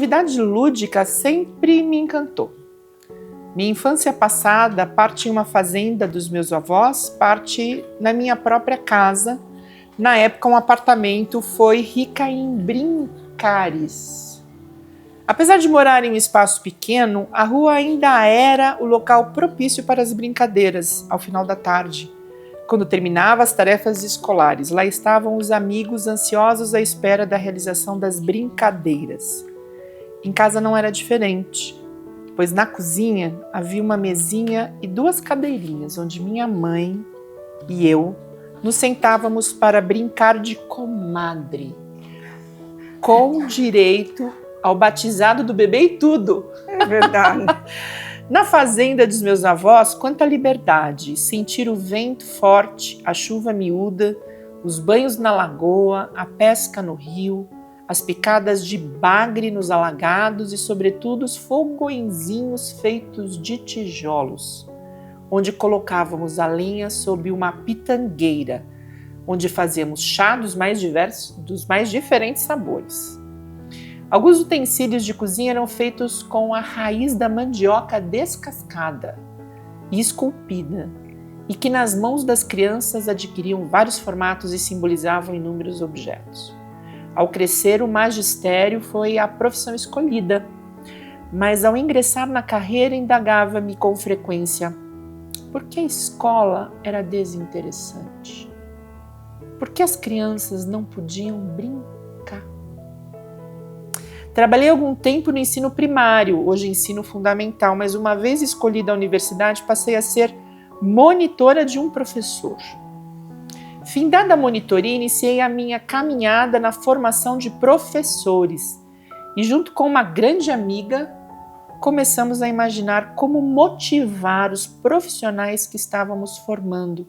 atividade lúdica sempre me encantou. Minha infância passada, parte em uma fazenda dos meus avós, parte na minha própria casa. Na época, um apartamento foi rica em brincares. Apesar de morar em um espaço pequeno, a rua ainda era o local propício para as brincadeiras ao final da tarde. Quando terminava as tarefas escolares, lá estavam os amigos ansiosos à espera da realização das brincadeiras. Em casa não era diferente, pois na cozinha havia uma mesinha e 2 cadeirinhas onde minha mãe e eu nos sentávamos para brincar de comadre, com direito ao batizado do bebê e tudo. É verdade. Na fazenda dos meus avós, quanta liberdade, sentir o vento forte, a chuva miúda, os banhos na lagoa, a pesca no rio, as picadas de bagre nos alagados e, sobretudo, os fogoinzinhos feitos de tijolos, onde colocávamos a lenha sob uma pitangueira, onde fazíamos chá dos mais diferentes sabores. Alguns utensílios de cozinha eram feitos com a raiz da mandioca descascada e esculpida, e que nas mãos das crianças adquiriam vários formatos e simbolizavam inúmeros objetos. Ao crescer, o magistério foi a profissão escolhida, mas ao ingressar na carreira indagava-me com frequência por que a escola era desinteressante? Por que as crianças não podiam brincar? Trabalhei algum tempo no ensino primário, hoje ensino fundamental, mas uma vez escolhida a universidade, passei a ser monitora de um professor. Findada a monitoria, iniciei a minha caminhada na formação de professores e, junto com uma grande amiga, começamos a imaginar como motivar os profissionais que estávamos formando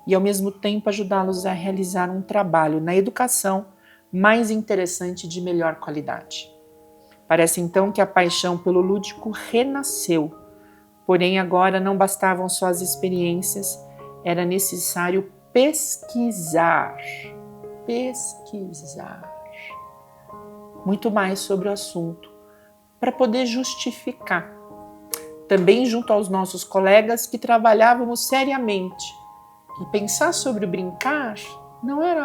e, ao mesmo tempo, ajudá-los a realizar um trabalho na educação mais interessante e de melhor qualidade. Parece então que a paixão pelo lúdico renasceu, porém agora não bastavam só as experiências, era necessário pesquisar muito mais sobre o assunto para poder justificar. Também junto aos nossos colegas que trabalhávamos seriamente. E pensar sobre o brincar não era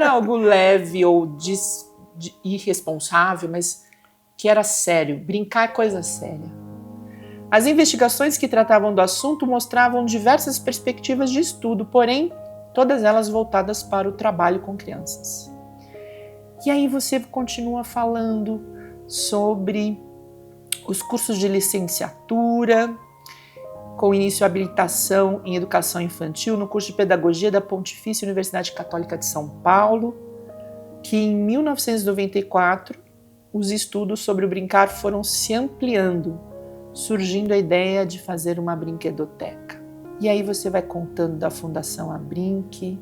algo leve ou irresponsável, mas que era sério. Brincar é coisa séria. As investigações que tratavam do assunto mostravam diversas perspectivas de estudo, porém, todas elas voltadas para o trabalho com crianças. E aí você continua falando sobre os cursos de licenciatura, com início a habilitação em educação infantil no curso de pedagogia da Pontifícia Universidade Católica de São Paulo, que em 1994 os estudos sobre o brincar foram se ampliando, surgindo a ideia de fazer uma brinquedoteca. E aí você vai contando da Fundação Abrinq,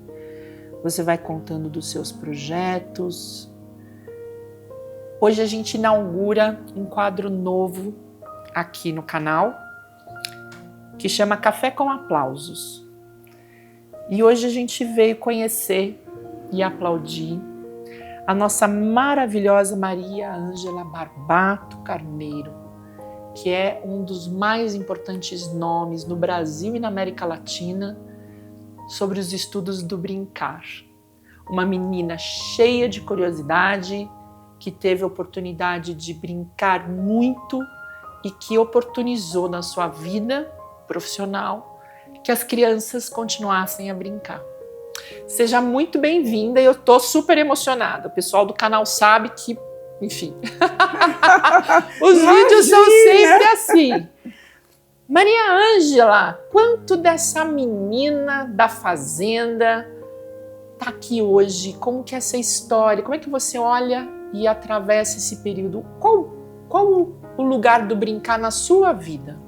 você vai contando dos seus projetos. Hoje a gente inaugura um quadro novo aqui no canal, que chama Café com Aplausos. E hoje a gente veio conhecer e aplaudir a nossa maravilhosa Maria Ângela Barbato Carneiro, que é um dos mais importantes nomes no Brasil e na América Latina sobre os estudos do brincar. Uma menina cheia de curiosidade, que teve a oportunidade de brincar muito e que oportunizou na sua vida profissional que as crianças continuassem a brincar. Seja muito bem-vinda e eu tô super emocionada. O pessoal do canal sabe que, enfim, os vídeos são sempre assim. Maria Ângela, quanto dessa menina da fazenda tá aqui hoje? Como que é essa história? Como é que você olha e atravessa esse período? Qual o lugar do brincar na sua vida?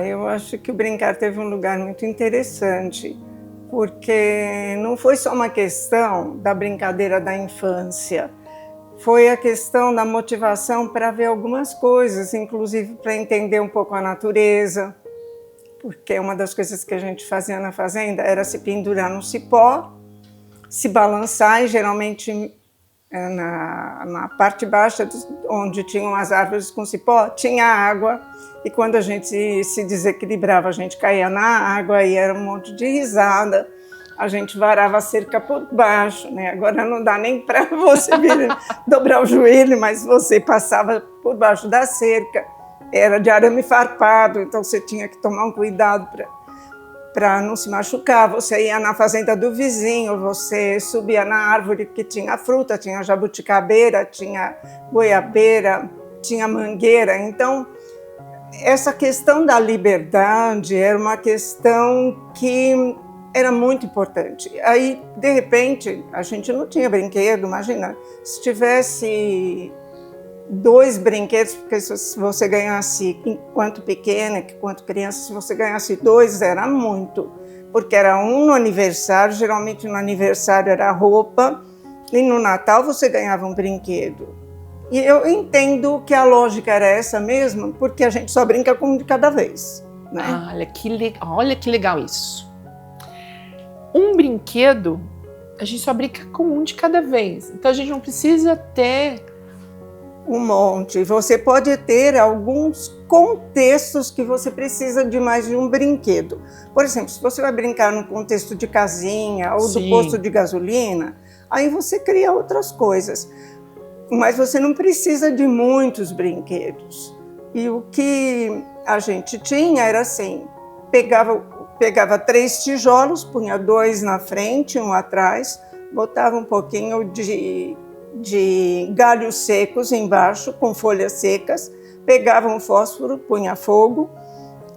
Eu acho que o brincar teve um lugar muito interessante, porque não foi só uma questão da brincadeira da infância, foi a questão da motivação para ver algumas coisas, inclusive para entender um pouco a natureza, porque uma das coisas que a gente fazia na fazenda era se pendurar no cipó, se balançar, e geralmente na parte baixa, onde tinham as árvores com cipó, tinha água, e quando a gente se desequilibrava, a gente caía na água e era um monte de risada. A gente varava a cerca por baixo, né? Agora não dá nem para você dobrar o joelho, mas você passava por baixo da cerca. Era de arame farpado, então você tinha que tomar um cuidado para não se machucar. Você ia na fazenda do vizinho, você subia na árvore que tinha fruta, tinha jabuticabeira, tinha goiabeira, tinha mangueira. Então, essa questão da liberdade era uma questão que era muito importante. Aí, de repente, a gente não tinha brinquedo, imagina, se tivesse 2 brinquedos, porque se você ganhasse, enquanto pequena, enquanto criança, se você ganhasse 2, era muito, porque era um no aniversário, geralmente no aniversário era roupa, e no Natal você ganhava um brinquedo. E eu entendo que a lógica era essa mesmo, porque a gente só brinca com um de cada vez, né? Olha que legal isso. Um brinquedo, a gente só brinca com um de cada vez. Então a gente não precisa ter um monte. Você pode ter alguns contextos que você precisa de mais de um brinquedo. Por exemplo, se você vai brincar num contexto de casinha ou do posto de gasolina, aí você cria outras coisas. Mas você não precisa de muitos brinquedos. E o que a gente tinha era assim, pegava 3 tijolos, punha 2 na frente, 1 atrás, botava um pouquinho de galhos secos embaixo, com folhas secas, pegava um fósforo, punha fogo,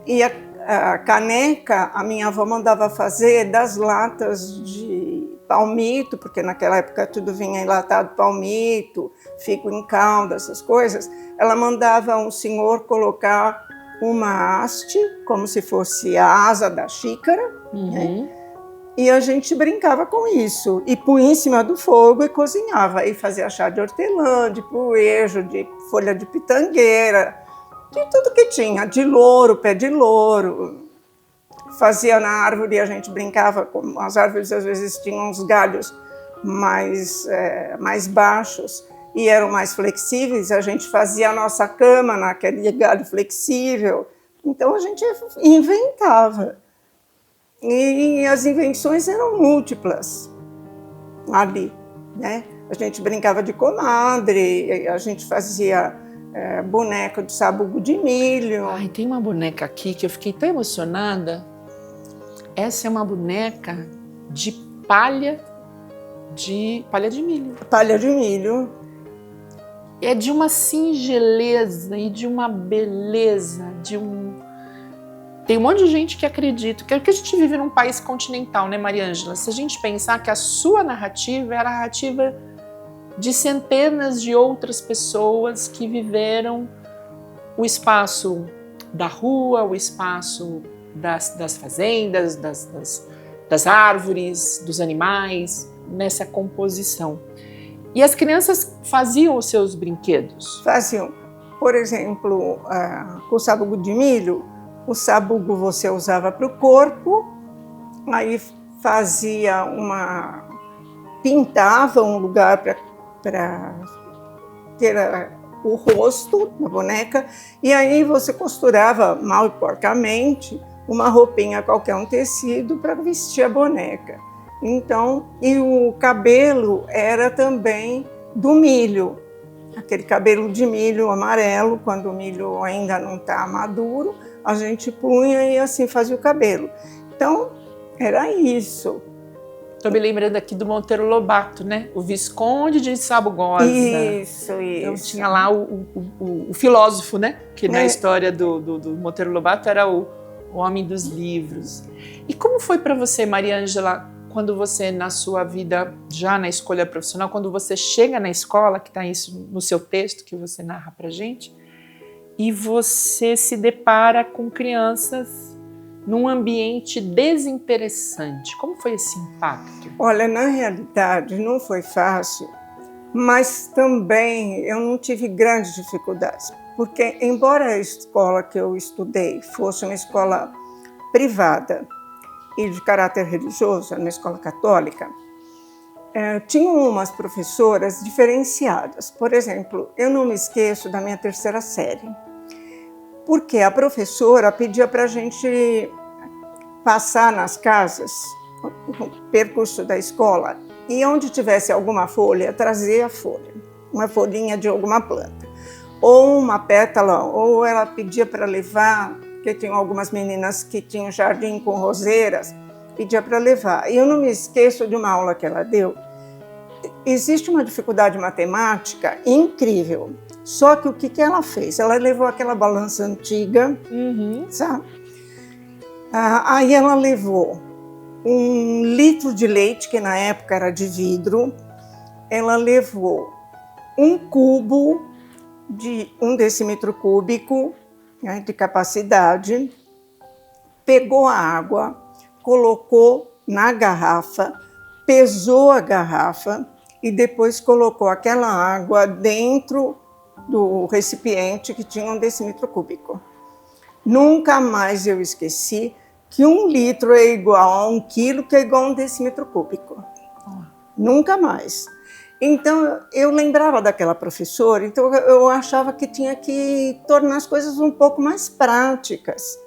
e a caneca, a minha avó mandava fazer das latas de palmito, porque naquela época tudo vinha enlatado, palmito, figo em calda, essas coisas. Ela mandava um senhor colocar uma haste, como se fosse a asa da xícara, né? E a gente brincava com isso, e punha em cima do fogo e cozinhava, e fazia chá de hortelã, de puejo, de folha de pitangueira, de tudo que tinha, de louro, pé de louro. Fazia na árvore, a gente brincava, com as árvores às vezes tinham uns galhos mais baixos e eram mais flexíveis, a gente fazia a nossa cama naquele galho flexível, então a gente inventava. E as invenções eram múltiplas ali, né? A gente brincava de comadre, a gente fazia boneco de sabugo de milho. Ai, tem uma boneca aqui que eu fiquei tão emocionada. Essa é uma boneca de palha de milho. Palha de milho. É de uma singeleza e de uma beleza, Tem um monte de gente que acredita, que a gente vive num país continental, né, Mariângela? Se a gente pensar que a sua narrativa era a narrativa de centenas de outras pessoas que viveram o espaço da rua, o espaço das fazendas, das árvores, dos animais, nessa composição. E as crianças faziam os seus brinquedos? Faziam. Por exemplo, com o sabugo de milho, o sabugo você usava para o corpo, aí pintava um lugar para ter o rosto da boneca, e aí você costurava mal e porcamente uma roupinha qualquer, um tecido, para vestir a boneca. Então, e o cabelo era também do milho, aquele cabelo de milho amarelo, quando o milho ainda não está maduro, a gente punha e assim fazia o cabelo. Então, era isso. Estou me lembrando aqui do Monteiro Lobato, né? O Visconde de Sabugosa. Isso. Então tinha lá o filósofo, né? Que na história do Monteiro Lobato era o homem dos livros. E como foi para você, Mariângela, quando você, na sua vida, já na escolha profissional, quando você chega na escola, que está isso no seu texto que você narra pra gente, e você se depara com crianças num ambiente desinteressante. Como foi esse impacto? Olha, na realidade não foi fácil, mas também eu não tive grandes dificuldades, porque embora a escola que eu estudei fosse uma escola privada e de caráter religioso, uma escola católica, tinham umas professoras diferenciadas. Por exemplo, eu não me esqueço da minha terceira série, porque a professora pedia para a gente passar nas casas, o percurso da escola, e onde tivesse alguma folha, trazer a folha, uma folhinha de alguma planta, ou uma pétala, ou ela pedia para levar, porque tinham algumas meninas que tinham jardim com roseiras, pedia para levar. E eu não me esqueço de uma aula que ela deu. Existe uma dificuldade matemática incrível, só que o que ela fez? Ela levou aquela balança antiga, sabe? Aí ela levou 1 litro de leite, que na época era de vidro, ela levou 1 cubo de 1 decímetro cúbico, né, de capacidade, pegou a água, colocou na garrafa, pesou a garrafa e depois colocou aquela água dentro do recipiente que tinha 1 decímetro cúbico. Nunca mais eu esqueci que 1 litro é igual a 1 quilo, que é igual a 1 decímetro cúbico. Nunca mais. Então, eu lembrava daquela professora, então eu achava que tinha que tornar as coisas um pouco mais práticas.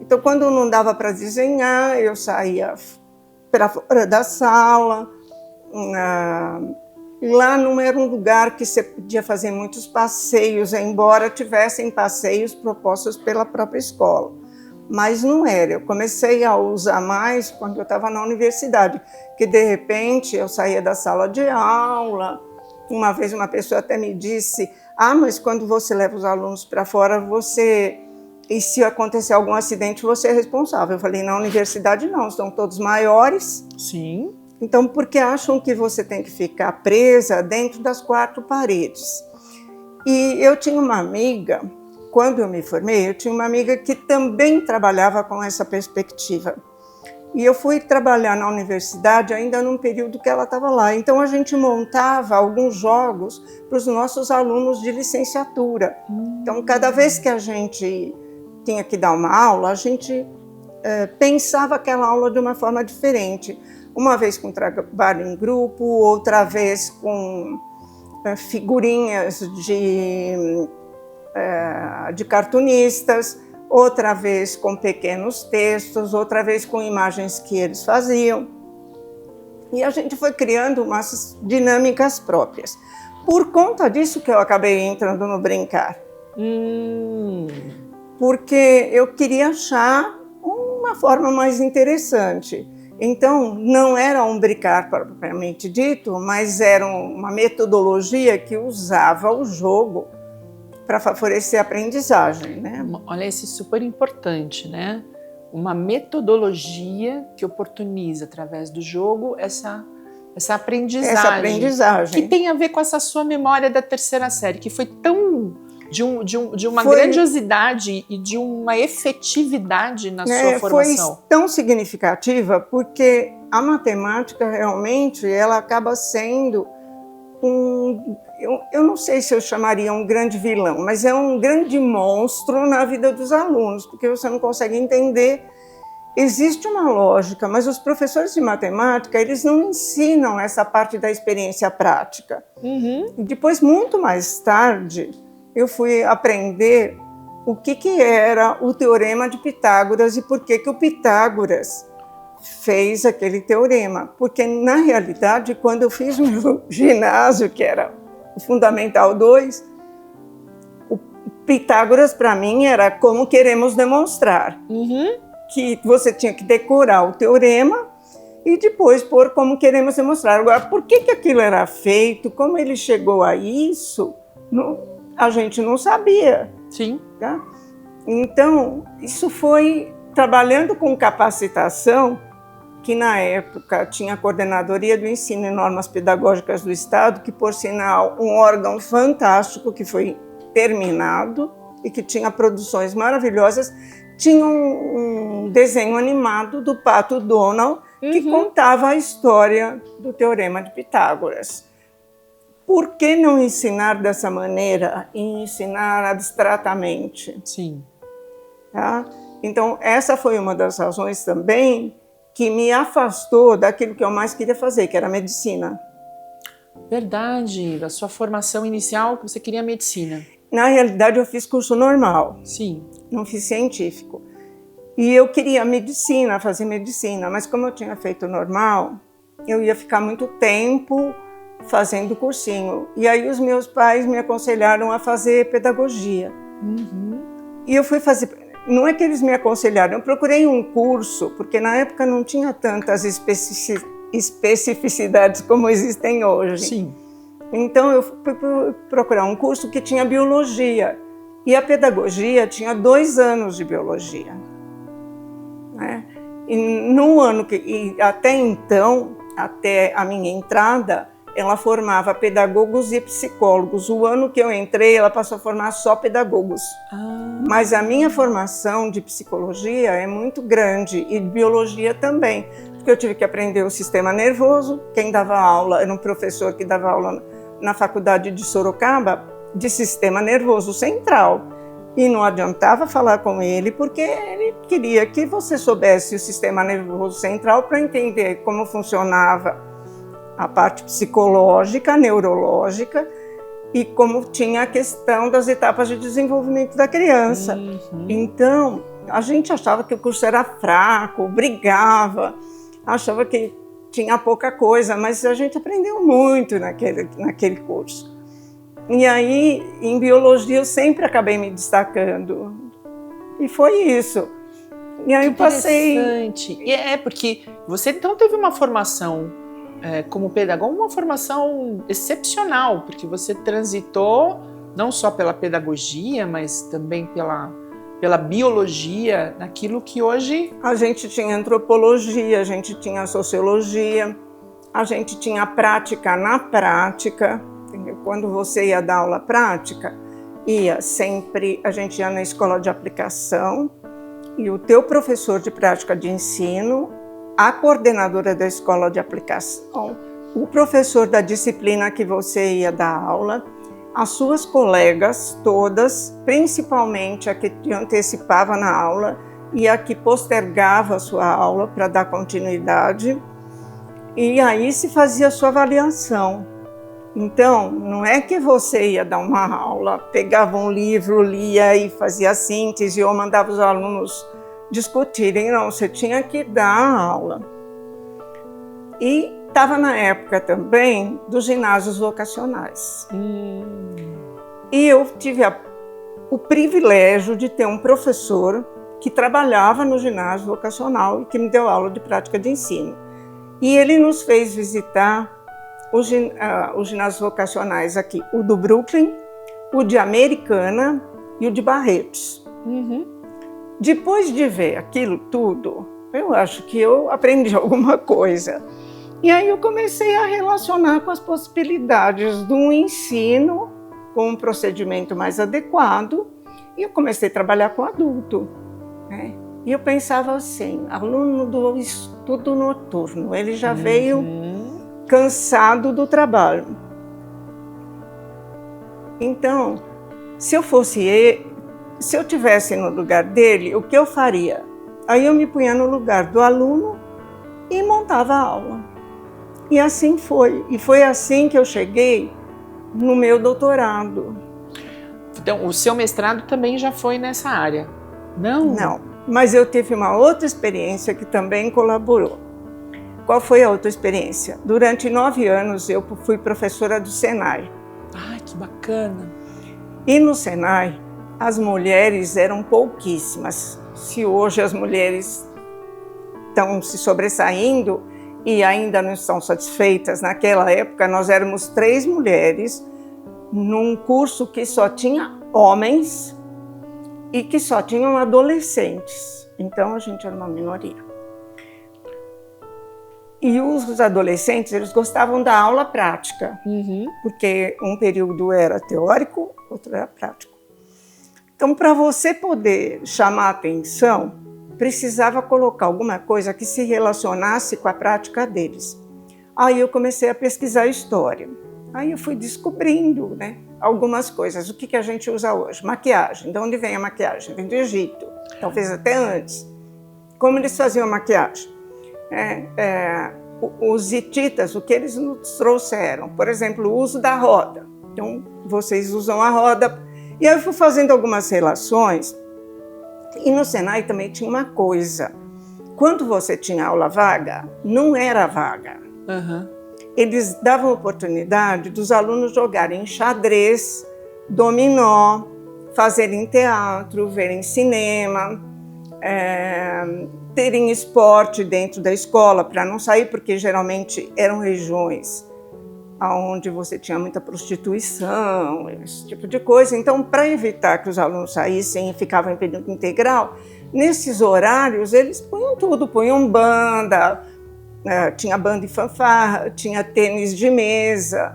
Então, quando não dava para desenhar, eu saía para fora da sala. Lá não era um lugar que você podia fazer muitos passeios, embora tivessem passeios propostos pela própria escola. Mas não era. Eu comecei a usar mais quando eu estava na universidade, que de repente eu saía da sala de aula. Uma vez uma pessoa até me disse: mas quando você leva os alunos para fora, e se acontecer algum acidente, você é responsável. Eu falei: na universidade não, estão todos maiores. Sim. Então, porque acham que você tem que ficar presa dentro das 4 paredes. E eu tinha uma amiga, quando eu me formei, eu tinha uma amiga que também trabalhava com essa perspectiva. E eu fui trabalhar na universidade ainda num período que ela estava lá. Então, a gente montava alguns jogos para os nossos alunos de licenciatura. Então, cada vez que a gente tinha que dar uma aula, a gente pensava aquela aula de uma forma diferente. Uma vez com trabalho em grupo, outra vez com figurinhas de cartunistas, outra vez com pequenos textos, outra vez com imagens que eles faziam. E a gente foi criando umas dinâmicas próprias. Por conta disso que eu acabei entrando no brincar. Porque eu queria achar uma forma mais interessante. Então, não era um brincar propriamente dito, mas era uma metodologia que usava o jogo para favorecer a aprendizagem, né? Olha, isso é super importante, né? Uma metodologia que oportuniza, através do jogo, essa aprendizagem. Essa aprendizagem. Que tem a ver com essa sua memória da terceira série, que foi tão... De uma grandiosidade e de uma efetividade na sua formação. Foi tão significativa porque a matemática realmente ela acaba sendo eu não sei se eu chamaria um grande vilão, mas é um grande monstro na vida dos alunos, porque você não consegue entender. Existe uma lógica, mas os professores de matemática, eles não ensinam essa parte da experiência prática. E depois, muito mais tarde, eu fui aprender o que era o Teorema de Pitágoras e por que o Pitágoras fez aquele teorema. Porque, na realidade, quando eu fiz o meu ginásio, que era o Fundamental 2, o Pitágoras, para mim, era como queremos demonstrar. Que você tinha que decorar o teorema e depois pôr como queremos demonstrar. Agora, por que aquilo era feito, como ele chegou a isso, a gente não sabia. Sim. Tá? Então, isso foi trabalhando com capacitação, que na época tinha a Coordenadoria do Ensino e Normas Pedagógicas do Estado, que, por sinal, um órgão fantástico que foi terminado e que tinha produções maravilhosas. Tinha um desenho animado do Pato Donald que contava a história do Teorema de Pitágoras. Por que não ensinar dessa maneira e ensinar abstratamente? Sim. Tá? Então, essa foi uma das razões também que me afastou daquilo que eu mais queria fazer, que era medicina. Verdade, da sua formação inicial, que você queria medicina. Na realidade, eu fiz curso normal. Sim. Não fiz científico. E eu queria medicina, fazer medicina, mas como eu tinha feito normal, eu ia ficar muito tempo fazendo cursinho. E aí os meus pais me aconselharam a fazer pedagogia. Uhum. E eu fui fazer... Não é que eles me aconselharam, eu procurei um curso, porque na época não tinha tantas especificidades como existem hoje. Sim. Então eu fui procurar um curso que tinha biologia. E a pedagogia tinha 2 anos de biologia. Né? E no ano e até então, até a minha entrada, ela formava pedagogos e psicólogos. O ano que eu entrei, ela passou a formar só pedagogos. Mas a minha formação de psicologia é muito grande e de biologia também, porque eu tive que aprender o sistema nervoso. Quem dava aula era um professor que dava aula na faculdade de Sorocaba de sistema nervoso central. E não adiantava falar com ele, porque ele queria que você soubesse o sistema nervoso central para entender como funcionava a parte psicológica, neurológica, e como tinha a questão das etapas de desenvolvimento da criança. Uhum. Então, a gente achava que o curso era fraco, brigava, achava que tinha pouca coisa, mas a gente aprendeu muito naquele curso. E aí, em biologia, eu sempre acabei me destacando. E foi isso. E aí eu passei... Interessante. E porque você então teve uma formação como pedagogo, uma formação excepcional, porque você transitou não só pela pedagogia, mas também pela biologia, naquilo que hoje... A gente tinha antropologia, a gente tinha sociologia, a gente tinha prática na prática. Quando você ia dar aula prática, a gente ia na escola de aplicação e o teu professor de prática de ensino, a coordenadora da escola de aplicação, o professor da disciplina que você ia dar aula, as suas colegas todas, principalmente a que te antecipava na aula e a que postergava a sua aula para dar continuidade, e aí se fazia a sua avaliação. Então, não é que você ia dar uma aula, pegava um livro, lia e fazia síntese ou mandava os alunos discutirem, não, você tinha que dar a aula. E estava na época também dos ginásios vocacionais. E eu tive o privilégio de ter um professor que trabalhava no ginásio vocacional e que me deu aula de prática de ensino. E ele nos fez visitar os ginásios vocacionais aqui, o do Brooklyn, o de Americana e o de Barretos. Uhum. Depois de ver aquilo tudo, eu acho que eu aprendi alguma coisa. E aí eu comecei a relacionar com as possibilidades do ensino com um procedimento mais adequado e eu comecei a trabalhar com adulto, né? E eu pensava assim, aluno do estudo noturno, ele já veio cansado do trabalho. Então, se eu tivesse no lugar dele, o que eu faria? Aí eu me punha no lugar do aluno e montava a aula. E assim foi. E foi assim que eu cheguei no meu doutorado. Então, o seu mestrado também já foi nessa área? Não? Não, mas eu tive uma outra experiência que também colaborou. Qual foi a outra experiência? Durante 9 anos eu fui professora do Senai. Ai, que bacana! E no Senai, as mulheres eram pouquíssimas. Se hoje as mulheres estão se sobressaindo e ainda não estão satisfeitas, naquela época nós éramos 3 mulheres num curso que só tinha homens e que só tinham adolescentes. Então a gente era uma minoria. E os adolescentes, eles gostavam da aula prática, porque um período era teórico, outro era prático. Então, para você poder chamar a atenção, precisava colocar alguma coisa que se relacionasse com a prática deles. Aí eu comecei a pesquisar história. Aí eu fui descobrindo, né, algumas coisas. O que a gente usa hoje? Maquiagem. De onde vem a maquiagem? Vem do Egito, talvez até antes. Como eles faziam a maquiagem? os hititas, o que eles nos trouxeram. Por exemplo, o uso da roda. Então, vocês usam a roda. E aí eu fui fazendo algumas relações. E no Senai também tinha uma coisa. Quando você tinha aula vaga, não era vaga. Uhum. Eles davam oportunidade dos alunos jogarem xadrez, dominó, fazerem teatro, verem cinema, terem esporte dentro da escola para não sair, porque geralmente eram regiões onde você tinha muita prostituição, esse tipo de coisa. Então, para evitar que os alunos saíssem e ficavam em período integral, nesses horários eles punham tudo, punham banda, tinha banda e fanfarra, tinha tênis de mesa.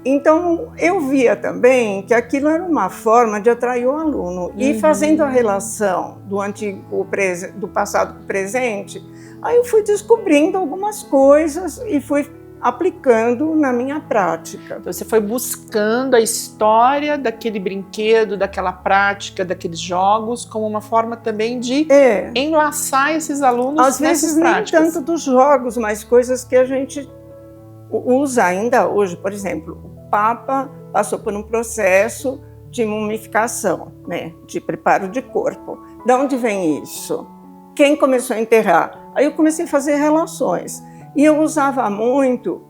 Então, eu via também que aquilo era uma forma de atrair o aluno. E fazendo a relação do passado com o presente, aí eu fui descobrindo algumas coisas e fui aplicando na minha prática. Então, você foi buscando a história daquele brinquedo, daquela prática, daqueles jogos, como uma forma também de enlaçar esses alunos às nessas vezes práticas. Nem tanto dos jogos, mas coisas que a gente usa ainda hoje. Por exemplo, o Papa passou por um processo de mumificação, né, de preparo de corpo. De onde vem isso? Quem começou a enterrar? Aí eu comecei a fazer relações. E eu usava muito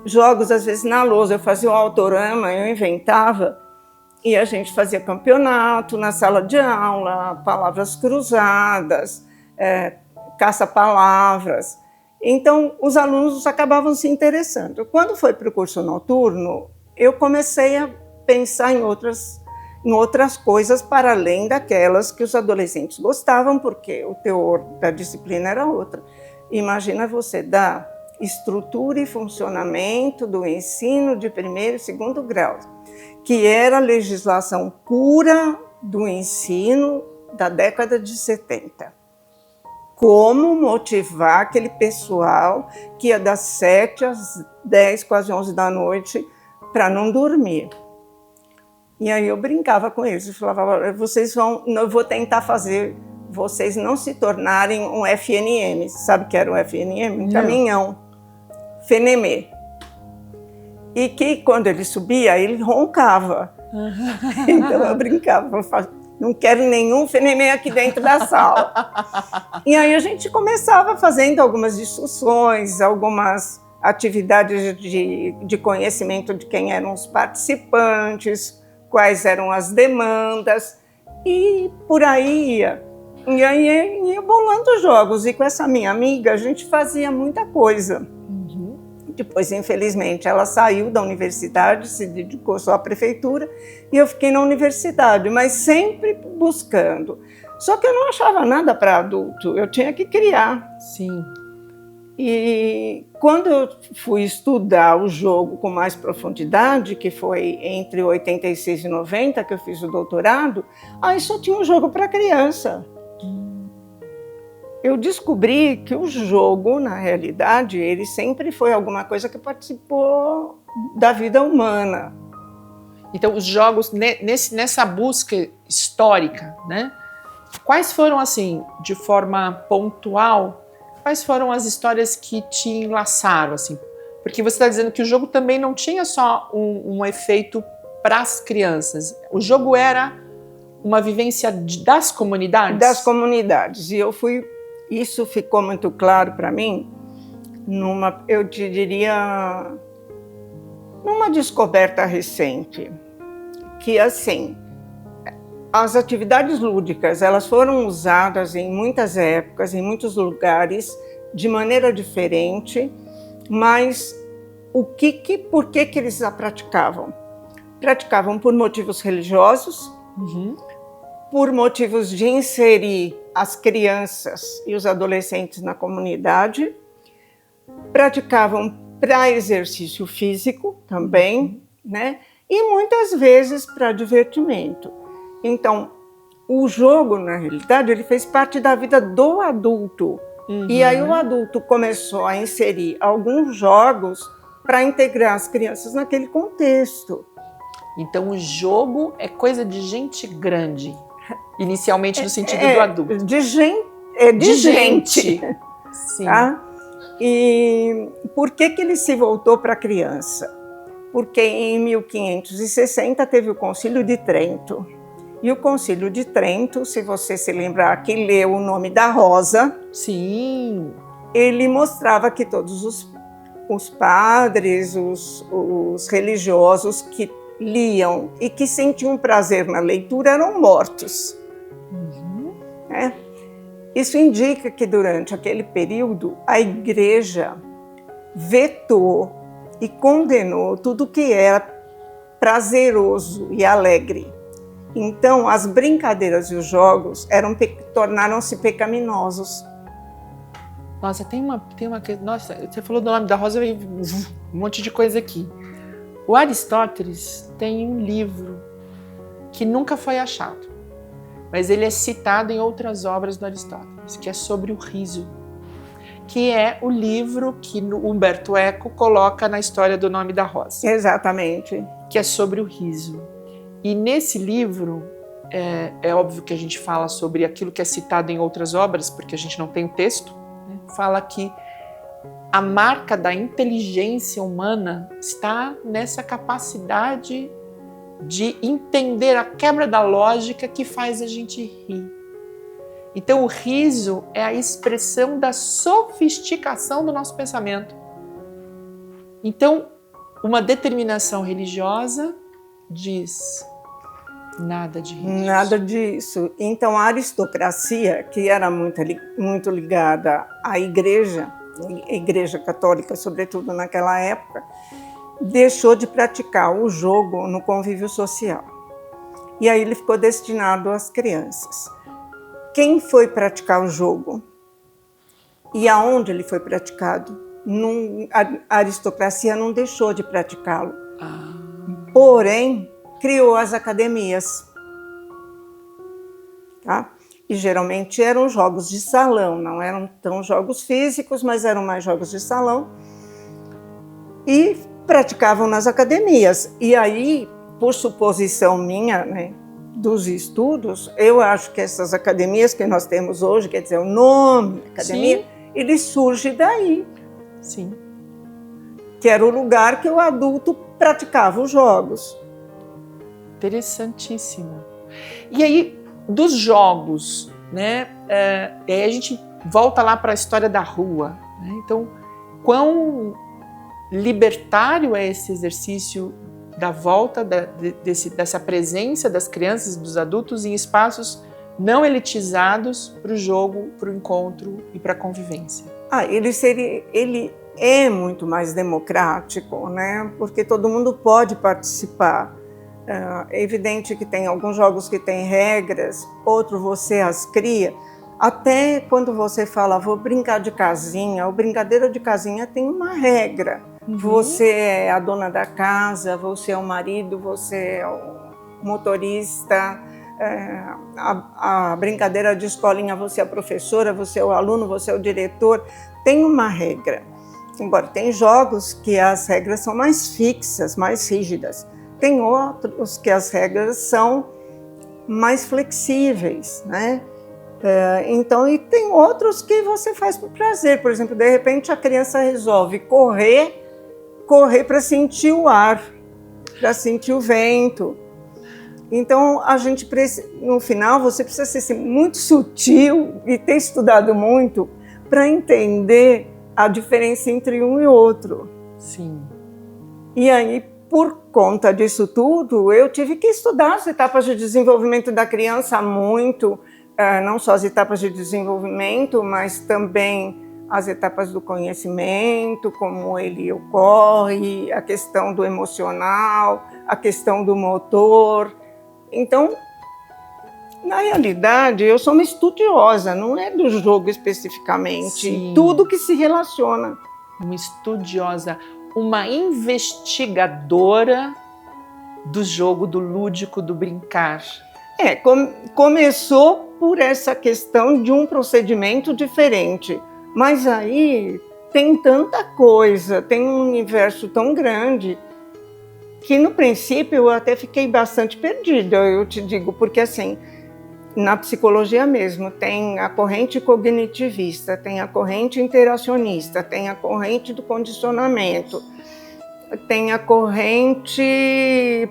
jogos, às vezes na lousa, eu fazia um autorama, eu inventava, e a gente fazia campeonato na sala de aula, palavras cruzadas, caça-palavras. Então, os alunos acabavam se interessando. Quando foi para o curso noturno, eu comecei a pensar em outras coisas para além daquelas que os adolescentes gostavam, porque o teor da disciplina era outra. Imagina você dar estrutura e funcionamento do ensino de primeiro e segundo grau, que era a legislação pura do ensino da década de 70. Como motivar aquele pessoal que ia das 7 às 10, quase 11 da noite, para não dormir. E aí eu brincava com eles, eu falava, eu vou tentar fazer vocês não se tornarem um FNM. Sabe o que era um FNM? Um caminhão. Fenemê. E que quando ele subia, ele roncava. Então eu brincava, não quero nenhum fenemê aqui dentro da sala. E aí a gente começava fazendo algumas discussões, algumas atividades de conhecimento de quem eram os participantes, quais eram as demandas, e por aí ia. E aí ia bolando jogos, e com essa minha amiga a gente fazia muita coisa. Depois, infelizmente, ela saiu da universidade, se dedicou só à prefeitura, e eu fiquei na universidade, mas sempre buscando. Só que eu não achava nada para adulto, eu tinha que criar. Sim. E quando eu fui estudar o jogo com mais profundidade, que foi entre 86 e 90, que eu fiz o doutorado, aí só tinha um jogo para criança. Eu descobri que o jogo, na realidade, ele sempre foi alguma coisa que participou da vida humana. Então, os jogos, nessa busca histórica, né? Quais foram, assim, de forma pontual, quais foram as histórias que te enlaçaram, assim? Porque você está dizendo que o jogo também não tinha só um efeito para as crianças. O jogo era uma vivência das comunidades? Das comunidades. E isso ficou muito claro para mim, eu te diria, numa descoberta recente, que assim, as atividades lúdicas, elas foram usadas em muitas épocas, em muitos lugares, de maneira diferente, mas por que eles a praticavam? Praticavam por motivos religiosos, por motivos de inserir as crianças e os adolescentes na comunidade, praticavam para exercício físico também, né? E muitas vezes para divertimento. Então, o jogo, na realidade, ele fez parte da vida do adulto. E aí o adulto começou a inserir alguns jogos para integrar as crianças naquele contexto. Então, o jogo é coisa de gente grande. Inicialmente no sentido do adulto. De gente. Sim. Tá? E por que ele se voltou para a criança? Porque em 1560 teve o Concílio de Trento. E o Concílio de Trento, se você se lembrar que leu o Nome da Rosa, sim, ele mostrava que todos os padres, os religiosos que liam e que sentiam prazer na leitura eram mortos. Né? Isso indica que durante aquele período a Igreja vetou e condenou tudo que era prazeroso e alegre. Então, as brincadeiras e os jogos tornaram-se pecaminosos. Nossa, tem uma. Nossa, você falou do Nome da Rosa, veio um monte de coisa aqui. O Aristóteles tem um livro que nunca foi achado, mas ele é citado em outras obras do Aristóteles, que é sobre o riso, que é o livro que Umberto Eco coloca na história do Nome da Rosa. Exatamente. Que é sobre o riso. E nesse livro, é óbvio que a gente fala sobre aquilo que é citado em outras obras, porque a gente não tem o texto, né? Fala que a marca da inteligência humana está nessa capacidade de entender a quebra da lógica que faz a gente rir. Então o riso é a expressão da sofisticação do nosso pensamento. Então, uma determinação religiosa diz nada de risos. Nada disso. Então a aristocracia, que era muito ligada à Igreja católica, sobretudo naquela época, deixou de praticar o jogo no convívio social. E aí ele ficou destinado às crianças. Quem foi praticar o jogo? E aonde ele foi praticado? A aristocracia não deixou de praticá-lo. Porém, criou as academias. Tá? E geralmente eram jogos de salão, não eram tão jogos físicos, mas eram mais jogos de salão. E praticavam nas academias. E aí, por suposição minha, né, dos estudos, eu acho que essas academias que nós temos hoje, quer dizer, o nome academia, sim, ele surge daí. Sim. Que era o lugar que o adulto praticava os jogos. Interessantíssimo. E aí, dos jogos, né? Aí a gente volta lá para a história da rua. Né? Então, quão libertário é esse exercício da volta dessa presença das crianças e dos adultos em espaços não elitizados para o jogo, para o encontro e para a convivência. Ele é muito mais democrático, né? Porque todo mundo pode participar. É evidente que tem alguns jogos que têm regras, outros você as cria. Até quando você fala, vou brincar de casinha, ou brincadeira de casinha tem uma regra. Uhum. Você é a dona da casa, você é o marido, você é o motorista. A brincadeira de escolinha, você é a professora, você é o aluno, você é o diretor. Tem uma regra. Embora tem jogos que as regras são mais fixas, mais rígidas. Tem outros que as regras são mais flexíveis, né? Então, e tem outros que você faz por prazer. Por exemplo, de repente a criança resolve correr para sentir o ar, para sentir o vento. Então, a gente no final, você precisa ser muito sutil e ter estudado muito para entender a diferença entre um e outro. Sim. E aí, por conta disso tudo, eu tive que estudar as etapas de desenvolvimento da criança muito, não só as etapas de desenvolvimento, mas também as etapas do conhecimento, como ele ocorre, a questão do emocional, a questão do motor. Então, na realidade, eu sou uma estudiosa, não é do jogo especificamente, sim, tudo que se relaciona. Uma estudiosa, uma investigadora do jogo, do lúdico, do brincar. Começou por essa questão de um procedimento diferente, mas aí tem tanta coisa, tem um universo tão grande, que no princípio eu até fiquei bastante perdida, eu te digo, porque assim, na psicologia mesmo, tem a corrente cognitivista, tem a corrente interacionista, tem a corrente do condicionamento, tem a corrente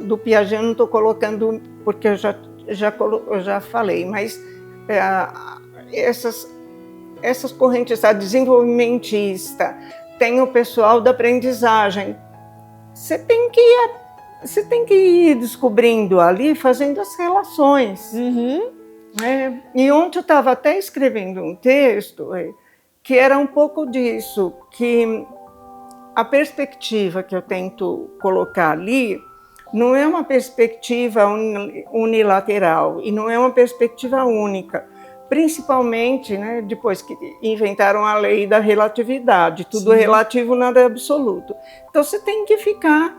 do Piaget, eu não estou colocando porque eu já falei, mas essas correntes, a desenvolvimentista, tem o pessoal da aprendizagem. Você tem que ir descobrindo ali, fazendo as relações. Uhum. E ontem eu estava até escrevendo um texto que era um pouco disso, que a perspectiva que eu tento colocar ali não é uma perspectiva unilateral e não é uma perspectiva única. Principalmente, né, depois que inventaram a lei da relatividade, tudo é relativo, nada é absoluto. Então você tem que ficar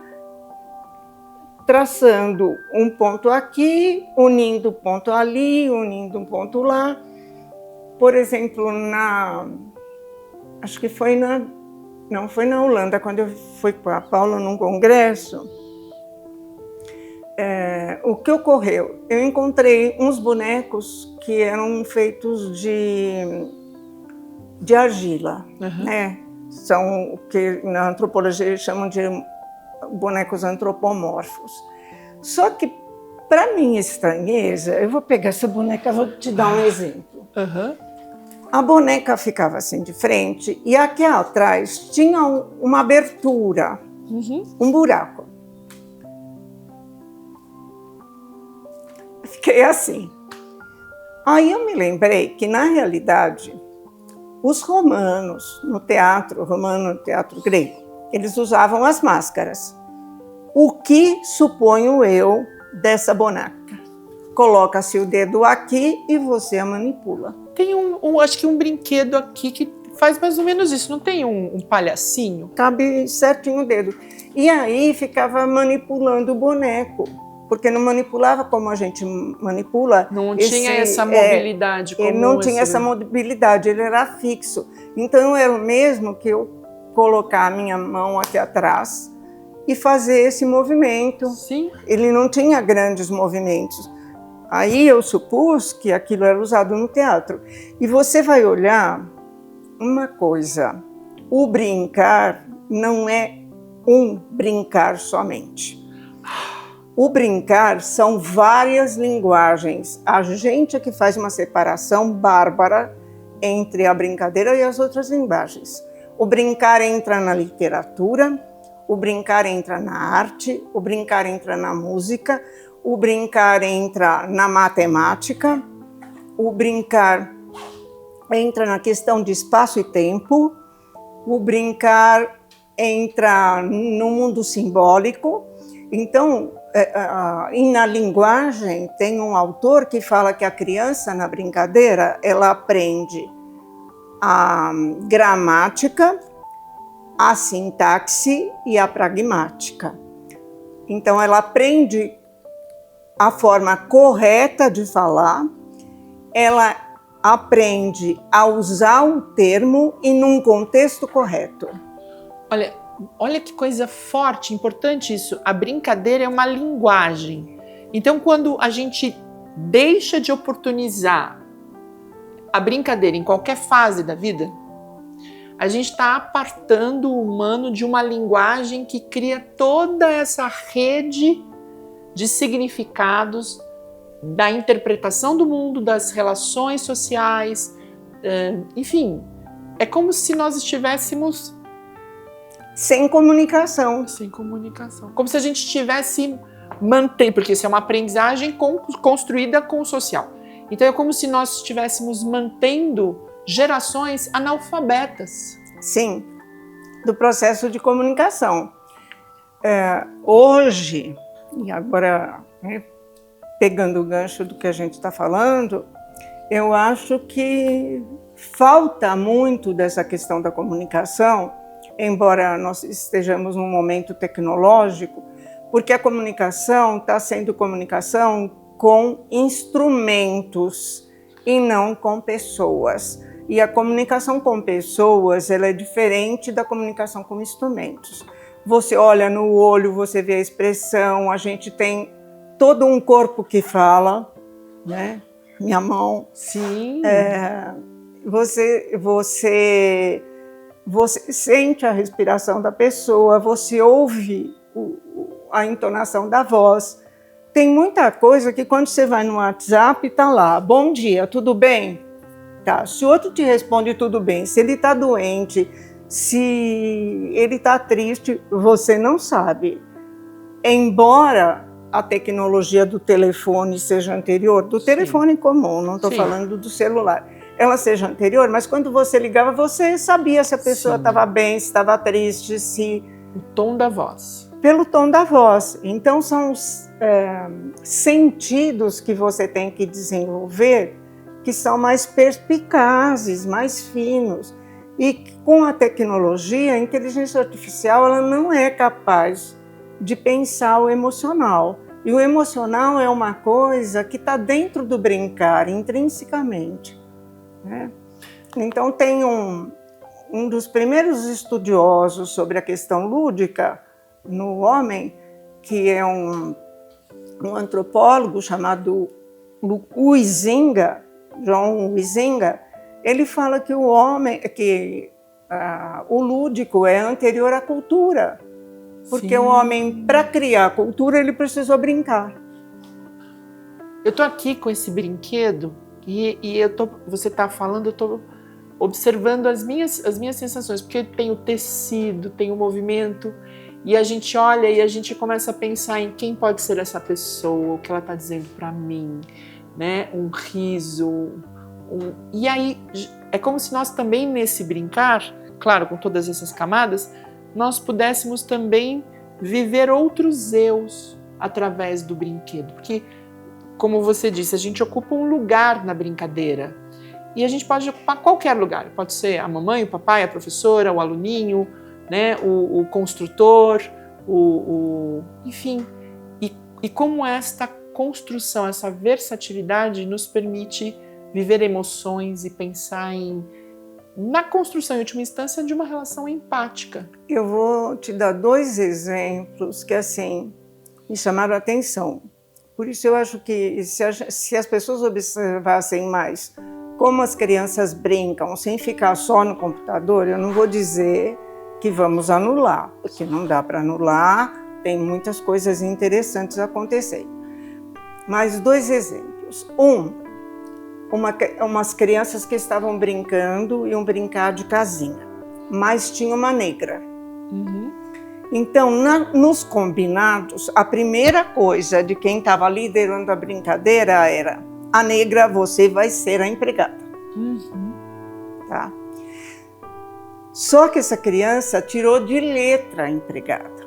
traçando um ponto aqui, unindo um ponto ali, unindo um ponto lá. Por exemplo, acho que foi foi na Holanda, quando eu fui para Paulo num congresso. O que ocorreu? Eu encontrei uns bonecos que eram feitos de argila, né? São o que na antropologia eles chamam de bonecos antropomorfos. Só que, para minha estranheza, eu vou pegar essa boneca, vou te dar um exemplo. A boneca ficava assim de frente e aqui atrás tinha uma abertura, um buraco. Fiquei assim. Aí eu me lembrei que, na realidade, os romanos, no teatro romano, no teatro grego, eles usavam as máscaras. O que suponho eu dessa boneca? Coloca-se o dedo aqui e você a manipula. Tem acho que um brinquedo aqui que faz mais ou menos isso, não tem um palhacinho? Cabe certinho o dedo. E aí ficava manipulando o boneco. Porque não manipulava como a gente manipula. Não tinha essa mobilidade. Ele não tinha essa mobilidade, ele era fixo. Então era o mesmo que eu colocar a minha mão aqui atrás e fazer esse movimento. Sim. Ele não tinha grandes movimentos. Aí eu supus que aquilo era usado no teatro. E você vai olhar uma coisa, o brincar não é um brincar somente. O brincar são várias linguagens. A gente é que faz uma separação bárbara entre a brincadeira e as outras linguagens. O brincar entra na literatura, o brincar entra na arte, o brincar entra na música, o brincar entra na matemática, o brincar entra na questão de espaço e tempo, o brincar entra no mundo simbólico. Então, e na linguagem, tem um autor que fala que a criança, na brincadeira, ela aprende a gramática, a sintaxe e a pragmática. Então, ela aprende a forma correta de falar, ela aprende a usar o termo e num contexto correto. Olha que coisa forte, importante isso. A brincadeira é uma linguagem. Então, quando a gente deixa de oportunizar a brincadeira em qualquer fase da vida, a gente está apartando o humano de uma linguagem que cria toda essa rede de significados da interpretação do mundo, das relações sociais, enfim, é como se nós estivéssemos sem comunicação. Sem comunicação. Como se a gente estivesse porque isso é uma aprendizagem construída com o social. Então é como se nós estivéssemos mantendo gerações analfabetas. Sim, do processo de comunicação. Hoje, e agora pegando o gancho do que a gente está falando, eu acho que falta muito dessa questão da comunicação, embora nós estejamos num momento tecnológico, porque a comunicação está sendo comunicação com instrumentos e não com pessoas. E a comunicação com pessoas, ela é diferente da comunicação com instrumentos. Você olha no olho, você vê a expressão, a gente tem todo um corpo que fala, né? Minha mão. Sim. Você sente a respiração da pessoa, você ouve a entonação da voz. Tem muita coisa que quando você vai no WhatsApp, tá lá, bom dia, tudo bem? Tá. Se o outro te responde tudo bem, se ele está doente, se ele está triste, você não sabe. Embora a tecnologia do telefone seja anterior, do telefone comum, não estou falando do celular, ela seja anterior, mas quando você ligava, você sabia se a pessoa estava bem, se estava triste, se... O tom da voz. Pelo tom da voz. Então, são os sentidos que você tem que desenvolver que são mais perspicazes, mais finos. E com a tecnologia, a inteligência artificial ela não é capaz de pensar o emocional. E o emocional é uma coisa que está dentro do brincar, intrinsecamente, né? Então, tem um dos primeiros estudiosos sobre a questão lúdica no homem, que é um antropólogo chamado Huizinga, John Huizinga. Ele fala que o lúdico é anterior à cultura, porque o homem, para criar a cultura, ele precisou brincar. Eu estou aqui com esse brinquedo e você está falando, eu estou observando as minhas sensações, porque tem o tecido, tem o movimento, e a gente olha e a gente começa a pensar em quem pode ser essa pessoa, o que ela está dizendo para mim, né? Um riso. E aí é como se nós também nesse brincar, claro, com todas essas camadas, nós pudéssemos também viver outros eus através do brinquedo. Porque, como você disse, a gente ocupa um lugar na brincadeira. E a gente pode ocupar qualquer lugar. Pode ser a mamãe, o papai, a professora, o aluninho, né, o construtor, enfim. E como esta construção, essa versatilidade nos permite viver emoções e pensar na construção, em última instância, de uma relação empática. Eu vou te dar 2 exemplos que, assim, me chamaram a atenção. Por isso eu acho que se as pessoas observassem mais como as crianças brincam sem ficar só no computador, eu não vou dizer que vamos anular, porque não dá para anular, tem muitas coisas interessantes acontecendo. Mas 2 exemplos. Umas crianças que estavam brincando, iam brincar de casinha, mas tinha uma negra. Uhum. Então, nos combinados, a primeira coisa de quem estava liderando a brincadeira era: a negra, você vai ser a empregada. Uhum. Tá? Só que essa criança tirou de letra a empregada.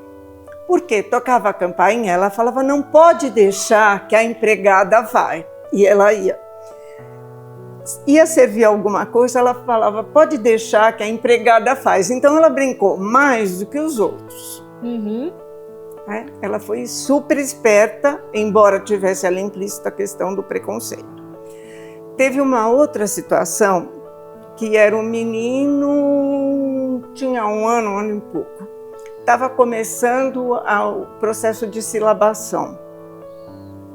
Porque tocava a campainha, ela falava: não pode deixar que a empregada vai. E ela ia. Ia servir alguma coisa, ela falava: pode deixar que a empregada faz. Então ela brincou mais do que os outros. Uhum. Ela foi super esperta, embora tivesse ali implícita a questão do preconceito. Teve uma outra situação, que era um menino, tinha 1 ano e pouco. Estava começando o processo de silabação.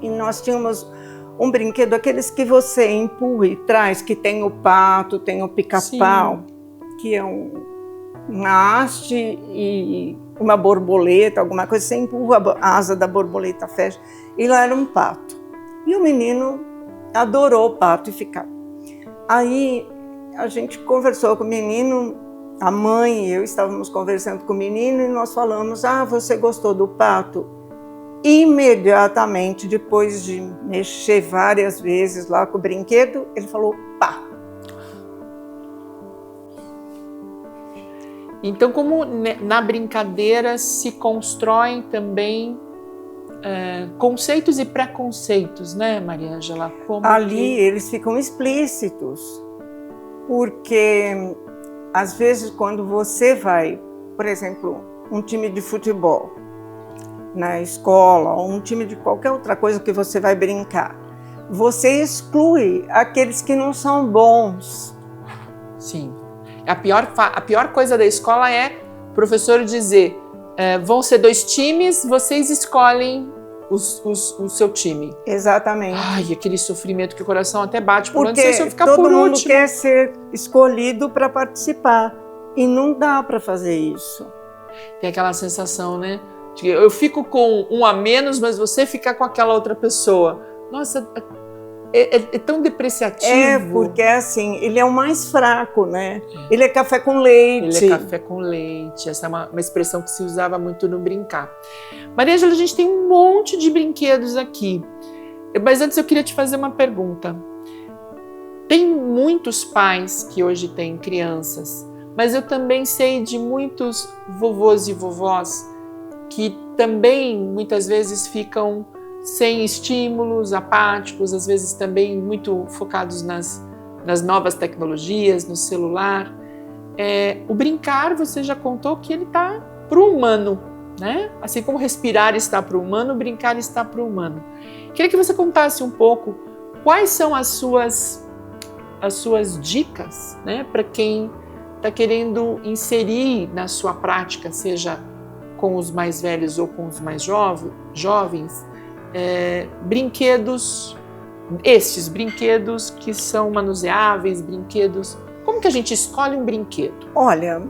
E nós tínhamos um brinquedo, aqueles que você empurra e traz, que tem o pato, tem o pica-pau, que é uma haste e uma borboleta, alguma coisa, você empurra a asa da borboleta, fecha, e lá era um pato. E o menino adorou o pato e ficava. Aí a gente conversou com o menino, a mãe e eu estávamos conversando com o menino e nós falamos: ah, você gostou do pato? Imediatamente, depois de mexer várias vezes lá com o brinquedo, ele falou: pá. Então, como na brincadeira se constroem também conceitos e preconceitos, né, Maria Ângela? Ali eles ficam explícitos, porque às vezes quando você vai, por exemplo, um time de futebol na escola, ou um time de qualquer outra coisa que você vai brincar, você exclui aqueles que não são bons. Sim. A pior coisa da escola é o professor dizer: vão ser 2 times, vocês escolhem o seu time. Exatamente. Ai, aquele sofrimento que o coração até bate. Por Porque se eu ficar todo por mundo último. quer ser escolhido para participar. E não dá para fazer isso. Tem aquela sensação, né? De eu fico com um a menos, mas você fica com aquela outra pessoa. Nossa, é tão depreciativo. É, porque assim, ele é o mais fraco, né? Ele é café com leite. Ele é café com leite. Essa é uma expressão que se usava muito no brincar. Maria Ângela, a gente tem um monte de brinquedos aqui. Mas antes eu queria te fazer uma pergunta. Tem muitos pais que hoje têm crianças, mas eu também sei de muitos vovôs e vovós que também muitas vezes ficam sem estímulos, apáticos, às vezes também muito focados nas novas tecnologias, no celular. O brincar, você já contou que ele está para o humano, né? Assim como respirar está para o humano, brincar está para o humano. Queria que você contasse um pouco quais são as suas dicas, né, para quem está querendo inserir na sua prática, seja com os mais velhos ou com os mais jovens, brinquedos, estes brinquedos que são manuseáveis, brinquedos. Como que a gente escolhe um brinquedo? Olha,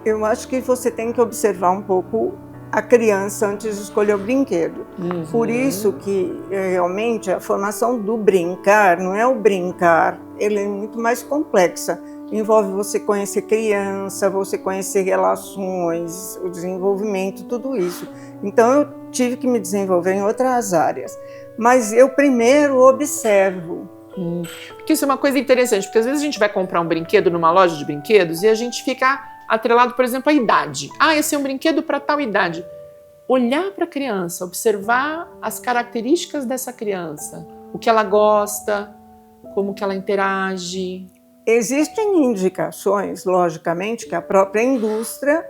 eu acho que você tem que observar um pouco a criança antes de escolher o brinquedo. Uhum. Por isso que realmente a formação do brincar não é o brincar, ele é muito mais complexa. Envolve você conhecer criança, você conhecer relações, o desenvolvimento, tudo isso. Então eu tive que me desenvolver em outras áreas. Mas eu primeiro observo. Porque isso é uma coisa interessante, porque às vezes a gente vai comprar um brinquedo numa loja de brinquedos e a gente fica atrelado, por exemplo, à idade. Esse é um brinquedo para tal idade. Olhar para a criança, observar as características dessa criança, o que ela gosta, como que ela interage. Existem indicações, logicamente, que a própria indústria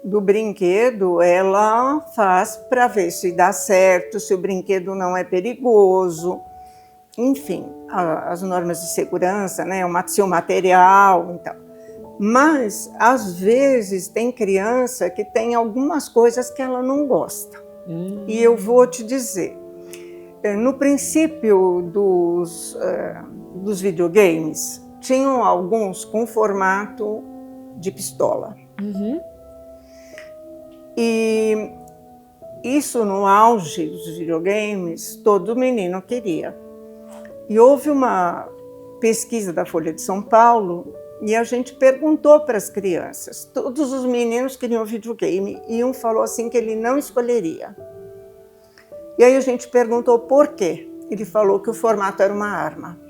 do brinquedo ela faz para ver se dá certo, se o brinquedo não é perigoso. Enfim, as normas de segurança, né, o material, então. Mas, às vezes, tem criança que tem algumas coisas que ela não gosta. E eu vou te dizer, no princípio dos videogames, tinham alguns com formato de pistola. Uhum. E isso, no auge dos videogames, todo menino queria. E houve uma pesquisa da Folha de São Paulo e a gente perguntou para as crianças. Todos os meninos queriam videogame e um falou assim que ele não escolheria. E aí a gente perguntou por quê. Ele falou que o formato era uma arma.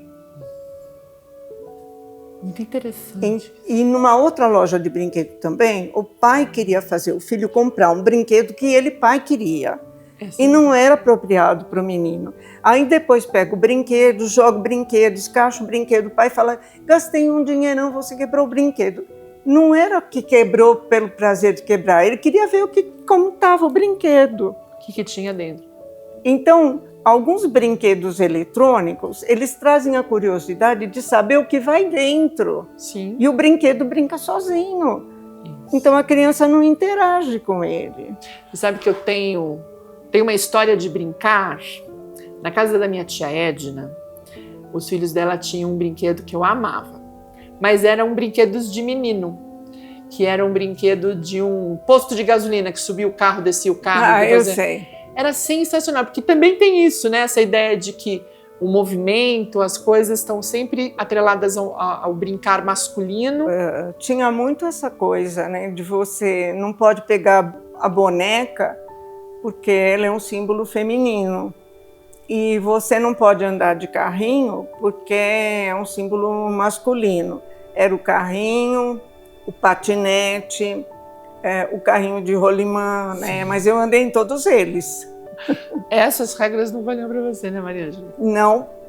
Muito interessante. E numa outra loja de brinquedo também, o pai queria fazer o filho comprar um brinquedo que ele, pai, queria. E não era apropriado para o menino. Aí depois pega o brinquedo, joga o brinquedo, escacha o brinquedo, o pai fala, gastei um dinheirão, você quebrou o brinquedo. Não era que quebrou pelo prazer de quebrar, ele queria ver como estava o brinquedo. O que tinha dentro. Então, alguns brinquedos eletrônicos, eles trazem a curiosidade de saber o que vai dentro. Sim. E o brinquedo brinca sozinho. Isso. Então a criança não interage com ele. Você sabe que eu tenho uma história de brincar. Na casa da minha tia Edna, os filhos dela tinham um brinquedo que eu amava. Mas eram brinquedos de menino. Que era um brinquedo de um posto de gasolina, que subia o carro, descia o carro. Eu sei. Era sensacional, porque também tem isso, né? Essa ideia de que o movimento, as coisas estão sempre atreladas ao brincar masculino. Tinha muito essa coisa, né? De você não pode pegar a boneca porque ela é um símbolo feminino. E você não pode andar de carrinho porque é um símbolo masculino. Era o carrinho, o patinete, o carrinho de rolimã, né? Mas eu andei em todos eles. Essas regras não valiam para você, né, Maria Ângela?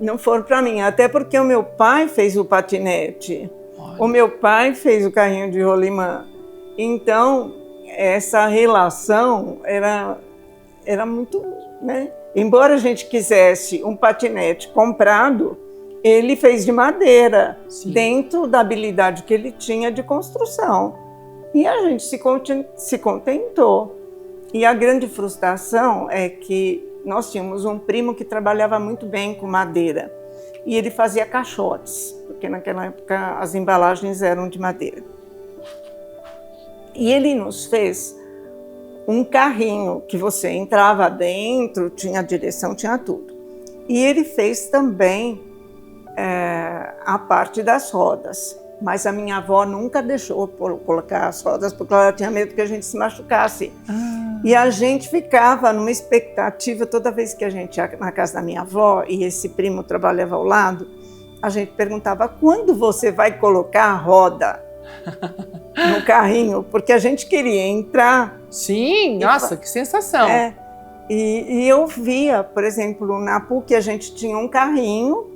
Não foram para mim. Até porque o meu pai fez o patinete. Olha. O meu pai fez o carrinho de rolimã. Então, essa relação era muito, né? Embora a gente quisesse um patinete comprado, ele fez de madeira, sim, dentro da habilidade que ele tinha de construção. E a gente se contentou. E a grande frustração é que nós tínhamos um primo que trabalhava muito bem com madeira e ele fazia caixotes, porque naquela época as embalagens eram de madeira. E ele nos fez um carrinho que você entrava dentro, tinha direção, tinha tudo. E ele fez também a parte das rodas. Mas a minha avó nunca deixou colocar as rodas, porque ela tinha medo que a gente se machucasse. E a gente ficava numa expectativa, toda vez que a gente ia na casa da minha avó, e esse primo trabalhava ao lado, a gente perguntava, quando você vai colocar a roda no carrinho? Porque a gente queria entrar. Sim, nossa, que sensação. E eu via, por exemplo, na PUC a gente tinha um carrinho,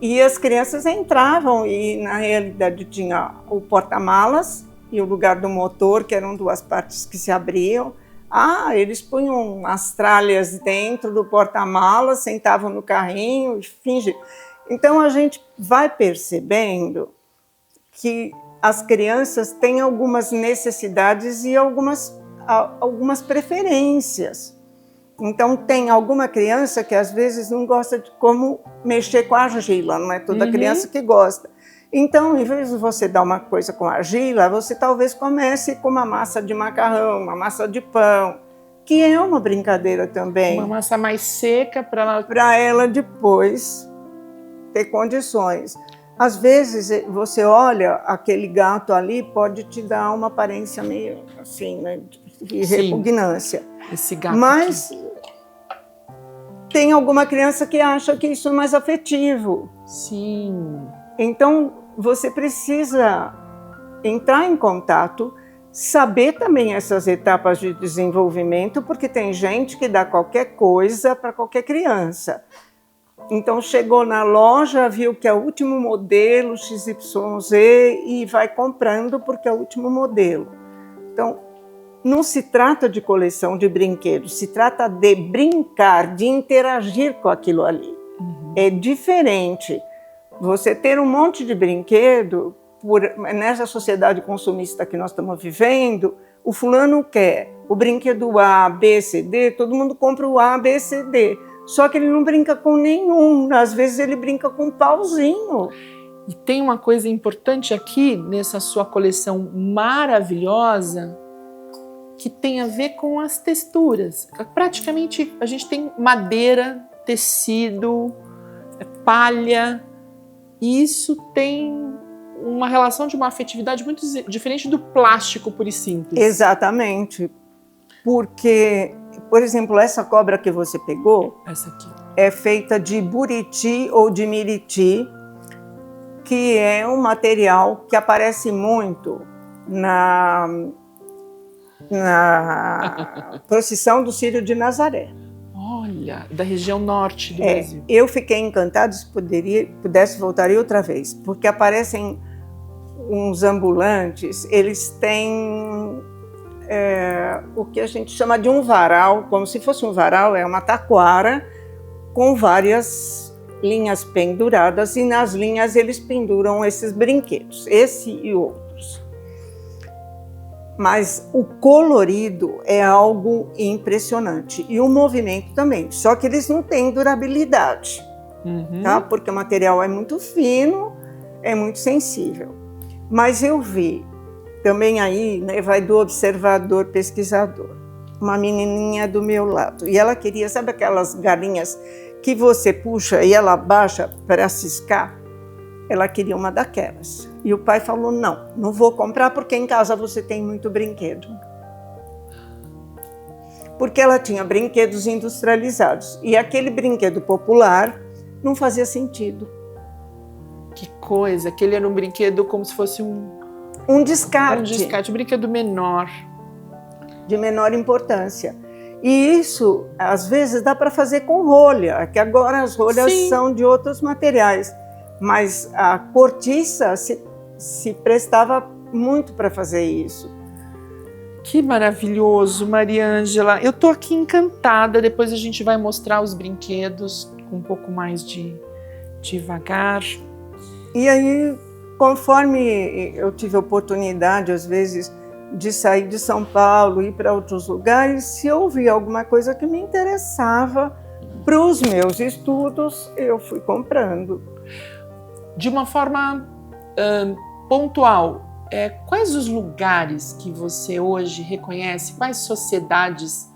e as crianças entravam e, na realidade, tinha o porta-malas e o lugar do motor, que eram duas partes que se abriam. Eles punham as tralhas dentro do porta-malas, sentavam no carrinho e fingiam. Então, a gente vai percebendo que as crianças têm algumas necessidades e algumas preferências. Então, tem alguma criança que às vezes não gosta de como mexer com a argila, não é toda criança que gosta. Então, em vez de você dar uma coisa com argila, você talvez comece com uma massa de macarrão, uma massa de pão, que é uma brincadeira também. Uma massa mais seca para ela depois ter condições. Às vezes, você olha aquele gato ali, pode te dar uma aparência meio assim, né, de repugnância. Esse gato Mas tem alguma criança que acha que isso é mais afetivo. Sim. Então, você precisa entrar em contato, saber também essas etapas de desenvolvimento, porque tem gente que dá qualquer coisa para qualquer criança. Então, chegou na loja, viu que é o último modelo, XYZ, e vai comprando porque é o último modelo. Então, não se trata de coleção de brinquedos, se trata de brincar, de interagir com aquilo ali. É diferente você ter um monte de brinquedo, nessa sociedade consumista que nós estamos vivendo, o fulano quer o brinquedo A, B, C, D, todo mundo compra o A, B, C, D. Só que ele não brinca com nenhum, às vezes ele brinca com um pauzinho. E tem uma coisa importante aqui, nessa sua coleção maravilhosa, que tem a ver com as texturas. Praticamente a gente tem madeira, tecido, palha, e isso tem uma relação de uma afetividade muito diferente do plástico puro e simples. Exatamente, porque, por exemplo, essa cobra que você pegou, essa aqui, é feita de buriti ou de miriti, que é um material que aparece muito na procissão do Círio de Nazaré. Olha, da região norte do Brasil. Eu fiquei encantada, se pudesse voltaria outra vez, porque aparecem uns ambulantes, eles têm o que a gente chama de um varal, como se fosse um varal, é uma taquara com várias linhas penduradas, e nas linhas eles penduram esses brinquedos, esse e outros. Mas o colorido é algo impressionante, e o movimento também, só que eles não têm durabilidade, tá? Porque o material é muito fino, é muito sensível. Mas eu vi também aí, né, vai do observador pesquisador, uma menininha do meu lado, e ela queria, sabe aquelas galinhas que você puxa e ela baixa para ciscar? Ela queria uma daquelas. E o pai falou, não vou comprar porque em casa você tem muito brinquedo. Porque ela tinha brinquedos industrializados. E aquele brinquedo popular não fazia sentido. Que coisa, aquele era um brinquedo como se fosse um descarte. Um descarte, um brinquedo menor. De menor importância. E isso, às vezes, dá para fazer com rolha, que agora as rolhas são de outros materiais. Mas a cortiça se prestava muito para fazer isso. Que maravilhoso, Mariângela. Eu estou aqui encantada. Depois a gente vai mostrar os brinquedos com um pouco mais de devagar. E aí, conforme eu tive a oportunidade, às vezes, de sair de São Paulo e ir para outros lugares, se eu via alguma coisa que me interessava para os meus estudos, eu fui comprando. De uma forma pontual, quais os lugares que você hoje reconhece, quais sociedades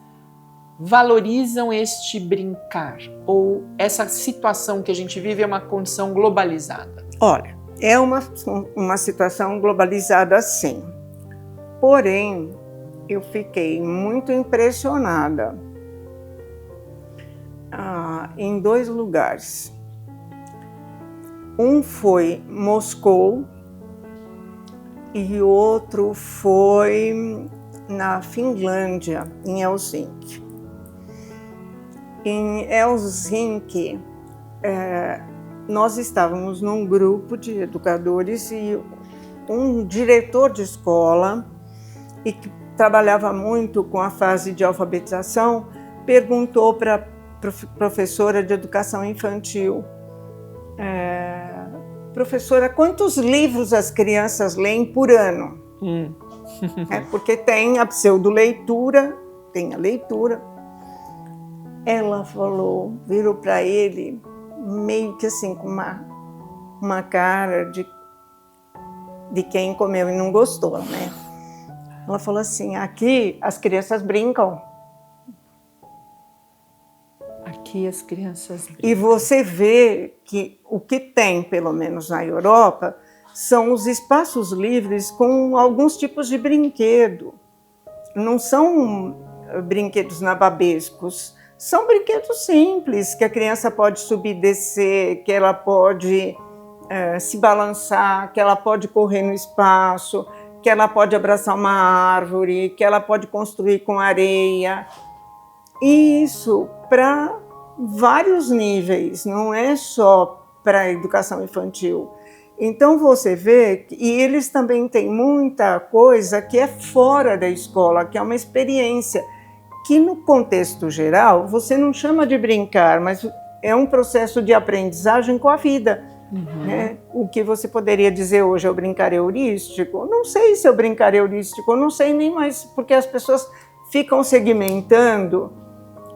valorizam este brincar? Ou essa situação que a gente vive é uma condição globalizada? Olha, é uma situação globalizada, sim. Porém, eu fiquei muito impressionada em 2 lugares. Um foi Moscou e o outro foi na Finlândia, em Helsinki. Em Helsinki, nós estávamos num grupo de educadores e um diretor de escola, e que trabalhava muito com a fase de alfabetização, perguntou para a professora de educação infantil: professora, quantos livros as crianças leem por ano? Porque tem a pseudo-leitura, tem a leitura. Ela falou, virou para ele, meio que assim, com uma cara de quem comeu e não gostou, né? Ela falou assim: aqui as crianças brincam. Aqui as crianças brincam. E você vê que o que tem, pelo menos na Europa, são os espaços livres com alguns tipos de brinquedo. Não são brinquedos nababescos, são brinquedos simples, que a criança pode subir e descer, que ela pode se balançar, que ela pode correr no espaço, que ela pode abraçar uma árvore, que ela pode construir com areia. E isso para vários níveis, não é só para a educação infantil. Então você vê, e eles também têm muita coisa que é fora da escola, que é uma experiência, que no contexto geral você não chama de brincar, mas é um processo de aprendizagem com a vida. Né? O que você poderia dizer hoje é o brincar heurístico? Não sei se é o brincar heurístico, não sei nem mais, porque as pessoas ficam segmentando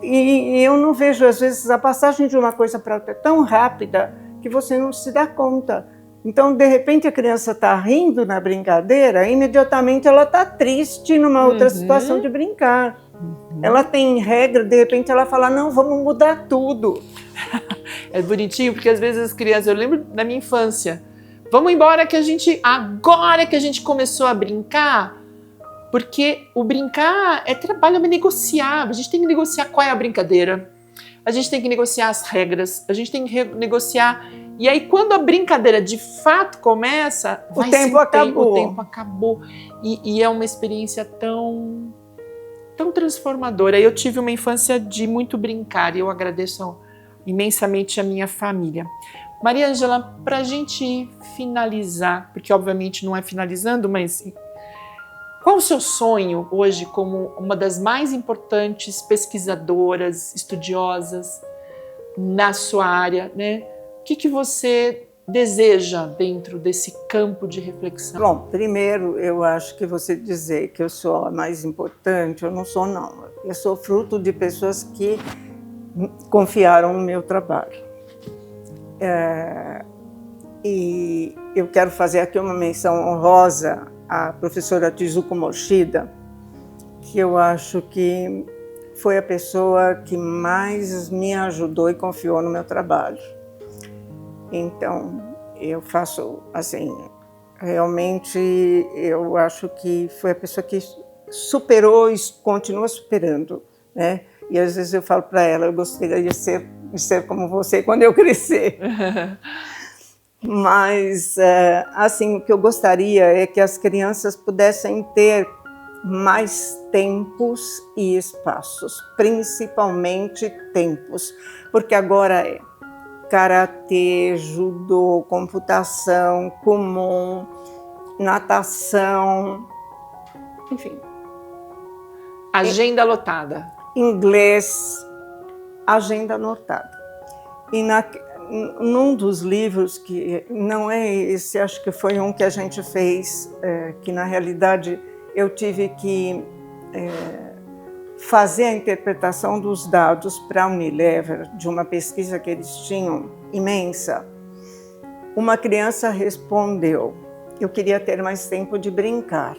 e eu não vejo, às vezes, a passagem de uma coisa para outra tão rápida que você não se dá conta. Então, de repente, a criança está rindo na brincadeira, imediatamente ela está triste numa outra situação de brincar. Ela tem regra, de repente ela fala: não, vamos mudar tudo. É bonitinho, porque às vezes as crianças, eu lembro da minha infância, vamos embora que agora que a gente começou a brincar, porque o brincar é trabalho, é negociar, a gente tem que negociar qual é a brincadeira, a gente tem que negociar as regras, a gente tem que negociar, e aí quando a brincadeira de fato começa, o tempo acabou. O tempo acabou, e é uma experiência tão transformadora. Eu tive uma infância de muito brincar, e eu agradeço imensamente a minha família. Maria Ângela, para a gente finalizar, porque obviamente não é finalizando, mas qual o seu sonho hoje como uma das mais importantes pesquisadoras, estudiosas na sua área, né? O que você deseja dentro desse campo de reflexão? Bom, primeiro eu acho que você dizer que eu sou a mais importante, eu não sou não. Eu sou fruto de pessoas que confiaram no meu trabalho. E eu quero fazer aqui uma menção honrosa à professora Tizuko Mochida, que eu acho que foi a pessoa que mais me ajudou e confiou no meu trabalho. Então, eu faço, assim, realmente eu acho que foi a pessoa que superou e continua superando, né? E às vezes eu falo para ela, eu gostaria de ser como você quando eu crescer. Mas, assim, o que eu gostaria é que as crianças pudessem ter mais tempos e espaços, principalmente tempos, porque agora é karatê, judô, computação, kumon, natação, enfim. Agenda lotada. Inglês, agenda anotada. E num dos livros, que não é esse, acho que foi um que a gente fez, que na realidade eu tive que fazer a interpretação dos dados para a Unilever, de uma pesquisa que eles tinham, imensa. Uma criança respondeu: eu queria ter mais tempo de brincar.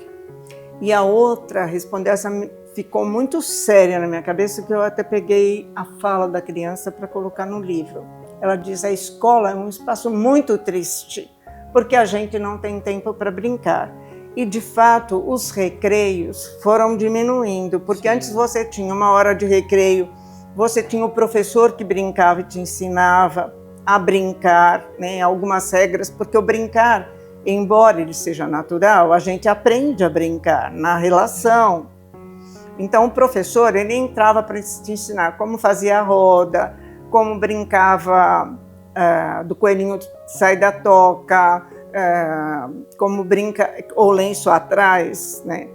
E a outra respondeu, essa ficou muito séria na minha cabeça, que eu até peguei a fala da criança para colocar no livro. Ela diz: a escola é um espaço muito triste, porque a gente não tem tempo para brincar. E, de fato, os recreios foram diminuindo, porque Sim. Antes você tinha uma hora de recreio, você tinha o professor que brincava e te ensinava a brincar, né, algumas regras, porque o brincar, embora ele seja natural, a gente aprende a brincar na relação. Então, o professor, ele entrava para te ensinar como fazia a roda, como brincava do coelhinho sair da toca, como brinca, ou lenço atrás, né?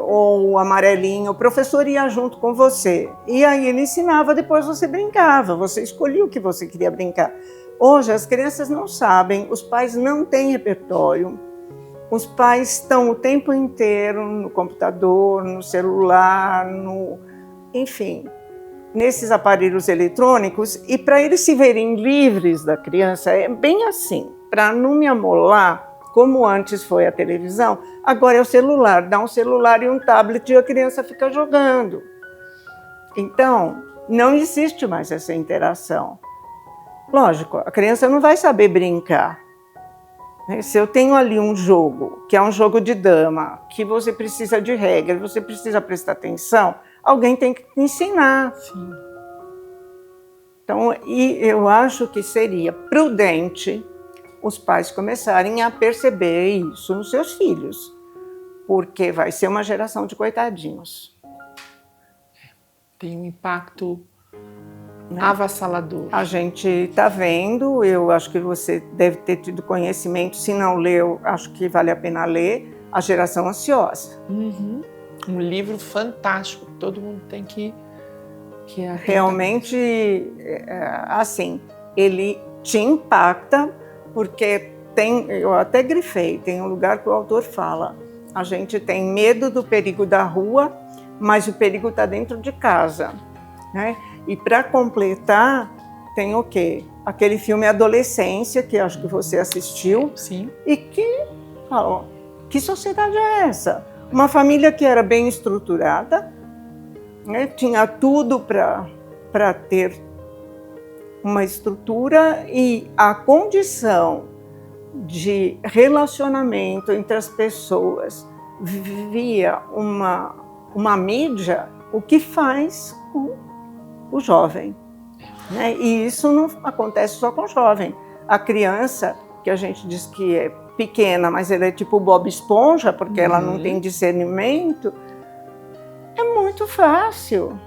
Ou o amarelinho, o professor ia junto com você. E aí ele ensinava, depois você brincava, você escolhia o que você queria brincar. Hoje as crianças não sabem, os pais não têm repertório, os pais estão o tempo inteiro no computador, no celular, enfim, nesses aparelhos eletrônicos, e para eles se verem livres da criança, é bem assim. Para não me amolar, como antes foi a televisão, agora é o celular. Dá um celular e um tablet e a criança fica jogando. Então, não existe mais essa interação. Lógico, a criança não vai saber brincar. Se eu tenho ali um jogo, que é um jogo de dama, que você precisa de regra, você precisa prestar atenção, alguém tem que te ensinar. Sim. Então, e eu acho que seria prudente os pais começarem a perceber isso nos seus filhos, porque vai ser uma geração de coitadinhos. Tem um impacto avassalador. A gente está vendo, eu acho que você deve ter tido conhecimento, se não leu, acho que vale a pena ler, A Geração Ansiosa. Uhum. Um livro fantástico, todo mundo tem que realmente, assim, ele te impacta, porque eu até grifei, tem um lugar que o autor fala, a gente tem medo do perigo da rua, mas o perigo está dentro de casa, né? E para completar, tem o quê? Aquele filme Adolescência, que acho que você assistiu. Sim. E que falou, que sociedade é essa? Uma família que era bem estruturada, né? Tinha tudo para ter uma estrutura, e a condição de relacionamento entre as pessoas via uma mídia, o que faz com o jovem, né? E isso não acontece só com o jovem. A criança, que a gente diz que é pequena, mas ela é tipo Bob Esponja, porque ela não tem discernimento, é muito fácil.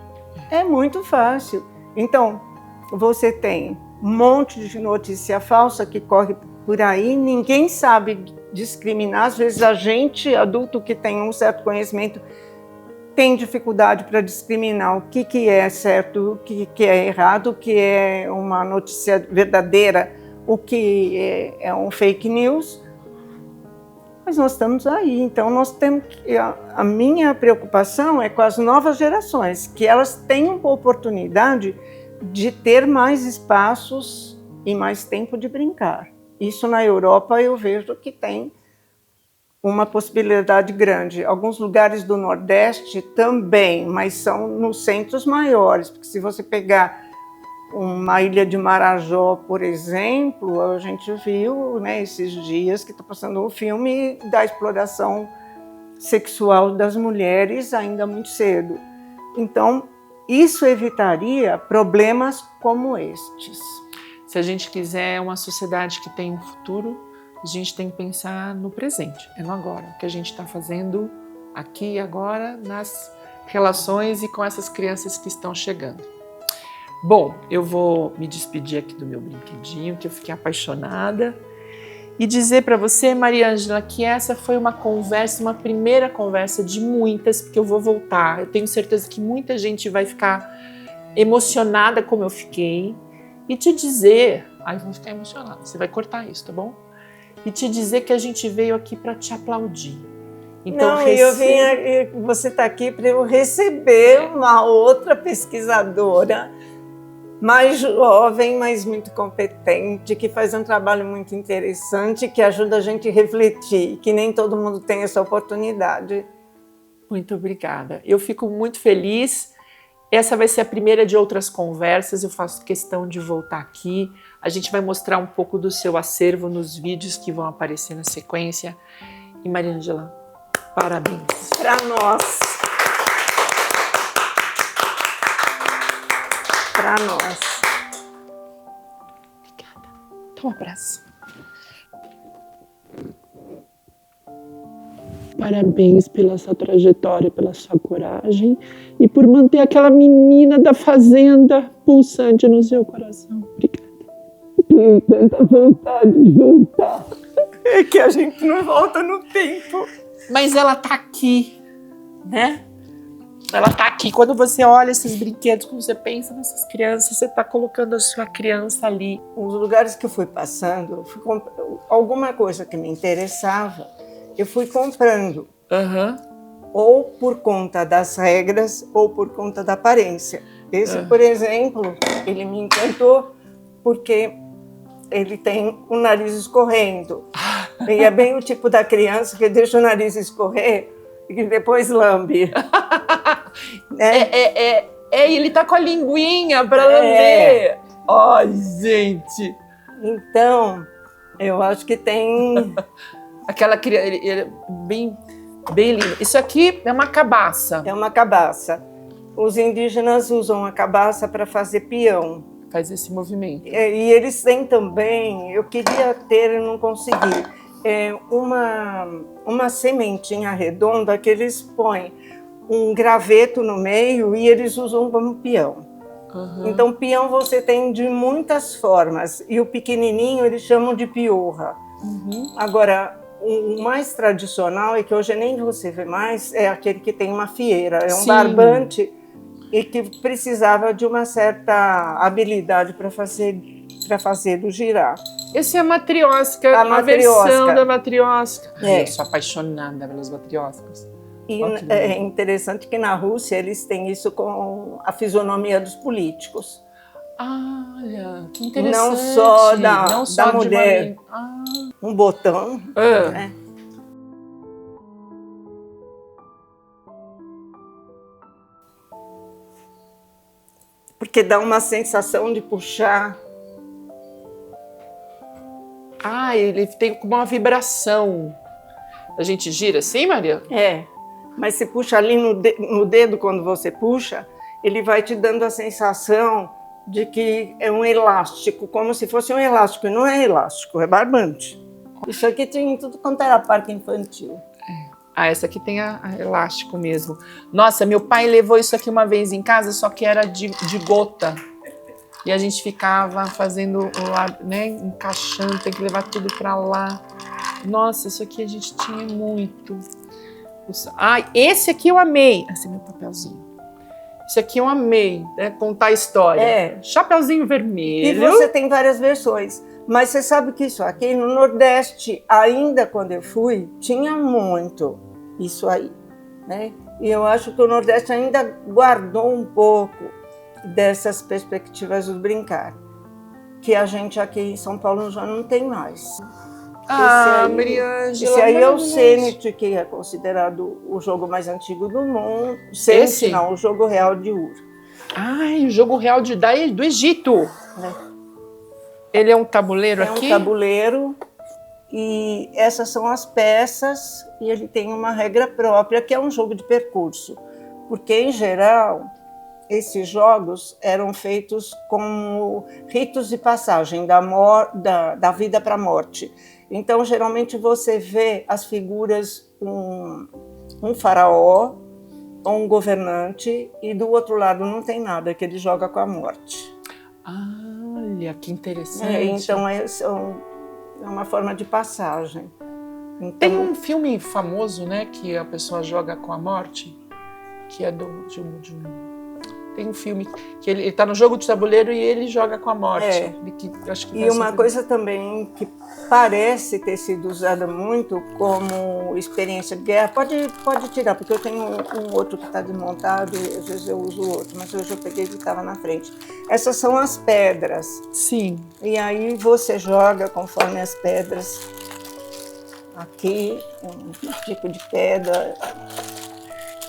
É muito fácil. Então, você tem um monte de notícia falsa que corre por aí, ninguém sabe discriminar. Às vezes a gente, adulto que tem um certo conhecimento, tem dificuldade para discriminar o que é certo, o que é errado, o que é uma notícia verdadeira, o que é um fake news. Mas nós estamos aí, então nós temos que... A minha preocupação é com as novas gerações, que elas tenham a oportunidade de ter mais espaços e mais tempo de brincar. Isso na Europa eu vejo que tem uma possibilidade grande. Alguns lugares do Nordeste também, mas são nos centros maiores, porque se você pegar uma ilha de Marajó, por exemplo, a gente viu, né, esses dias que está passando um filme da exploração sexual das mulheres ainda muito cedo. Então, isso evitaria problemas como estes. Se a gente quiser uma sociedade que tem um futuro, a gente tem que pensar no presente, é no agora. O que a gente está fazendo aqui e agora, nas relações e com essas crianças que estão chegando. Bom, eu vou me despedir aqui do meu brinquedinho, que eu fiquei apaixonada, e dizer para você, Maria Ângela, que essa foi uma conversa, uma primeira conversa de muitas, porque eu vou voltar. Eu tenho certeza que muita gente vai ficar emocionada como eu fiquei, e te dizer... Ai, vou ficar emocionada, você vai cortar isso, tá bom? E te dizer que a gente veio aqui para te aplaudir. Então, não, eu vim, você está aqui para eu receber uma outra pesquisadora, mais jovem, mas muito competente, que faz um trabalho muito interessante, que ajuda a gente a refletir, que nem todo mundo tem essa oportunidade. Muito obrigada. Eu fico muito feliz. Essa vai ser a primeira de outras conversas. Eu faço questão de voltar aqui. A gente vai mostrar um pouco do seu acervo nos vídeos que vão aparecer na sequência. E Mariângela, parabéns. Para nós. Para nós. Obrigada. Dá um abraço. Parabéns pela sua trajetória, pela sua coragem e por manter aquela menina da fazenda pulsante no seu coração. Obrigada. Tenho tanta vontade de voltar. É que a gente não volta no tempo. Mas ela tá aqui, né? Ela tá aqui. Quando você olha esses brinquedos, quando você pensa nessas crianças, você tá colocando a sua criança ali. Os lugares que eu fui passando, alguma coisa que me interessava, eu fui comprando. Uhum. Ou por conta das regras, ou por conta da aparência. Esse, por exemplo, ele me encantou porque ele tem o nariz escorrendo. E é bem o tipo da criança que deixa o nariz escorrer e depois lambe. Ele tá com a linguinha pra lamber. Ai, gente. Então, eu acho que tem... Aquela criança, ele é bem lindo. Isso aqui é uma cabaça. É uma cabaça. Os indígenas usam a cabaça para fazer peão. Faz esse movimento. E eles têm também, eu queria ter e não consegui, uma sementinha redonda que eles põem um graveto no meio e eles usam como peão. Uhum. Então, peão você tem de muitas formas. E o pequenininho eles chamam de piorra. Uhum. Agora, o mais tradicional, e que hoje nem você vê mais, é aquele que tem uma fieira. É um barbante e que precisava de uma certa habilidade para fazê-lo girar. Esse é a matriosca, a versão da matriosca. Eu sou apaixonada pelas matrioscas. E é interessante que na Rússia eles têm isso com a fisionomia dos políticos. Olha, que interessante. Não só da mulher. Um botão. Né? Porque dá uma sensação de puxar. Ele tem como uma vibração. A gente gira assim, Maria? Mas se puxa ali no dedo, quando você puxa, ele vai te dando a sensação de que é um elástico, como se fosse um elástico. E não é elástico, é barbante. Isso aqui tem tudo quanto era parque infantil. Essa aqui tem a elástico mesmo. Nossa, meu pai levou isso aqui uma vez em casa, só que era de gota. E a gente ficava fazendo, né, encaixando, tem que levar tudo pra lá. Nossa, isso aqui a gente tinha muito. Esse aqui eu amei. Esse é meu papelzinho. Esse aqui eu amei, né, contar a história. Chapeuzinho vermelho. E você tem várias versões. Mas você sabe que isso aqui no Nordeste, ainda quando eu fui, tinha muito isso aí, né? E eu acho que o Nordeste ainda guardou um pouco dessas perspectivas do brincar, que a gente aqui em São Paulo já não tem mais. Mariângela, esse aí é o Senet, que é considerado o jogo mais antigo do mundo. Senet, não, o jogo real de Ur. O jogo real do Egito. Ele é um tabuleiro aqui? É um tabuleiro e essas são as peças e ele tem uma regra própria, que é um jogo de percurso. Porque, em geral, esses jogos eram feitos como ritos de passagem da vida para a morte. Então, geralmente, você vê as figuras, um faraó ou um governante, e do outro lado não tem nada, que ele joga com a morte. Olha, que interessante. Então, é uma forma de passagem. Então, tem um filme famoso, né, que a pessoa joga com a morte, que é Tem um filme que ele tá no jogo de tabuleiro e ele joga com a morte. Acho que e uma coisa também que parece ter sido usada muito como experiência de guerra, pode tirar, porque eu tenho um outro que está desmontado e às vezes eu uso o outro, mas hoje eu peguei que estava na frente. Essas são as pedras. Sim. E aí você joga conforme as pedras. Aqui, um tipo de pedra.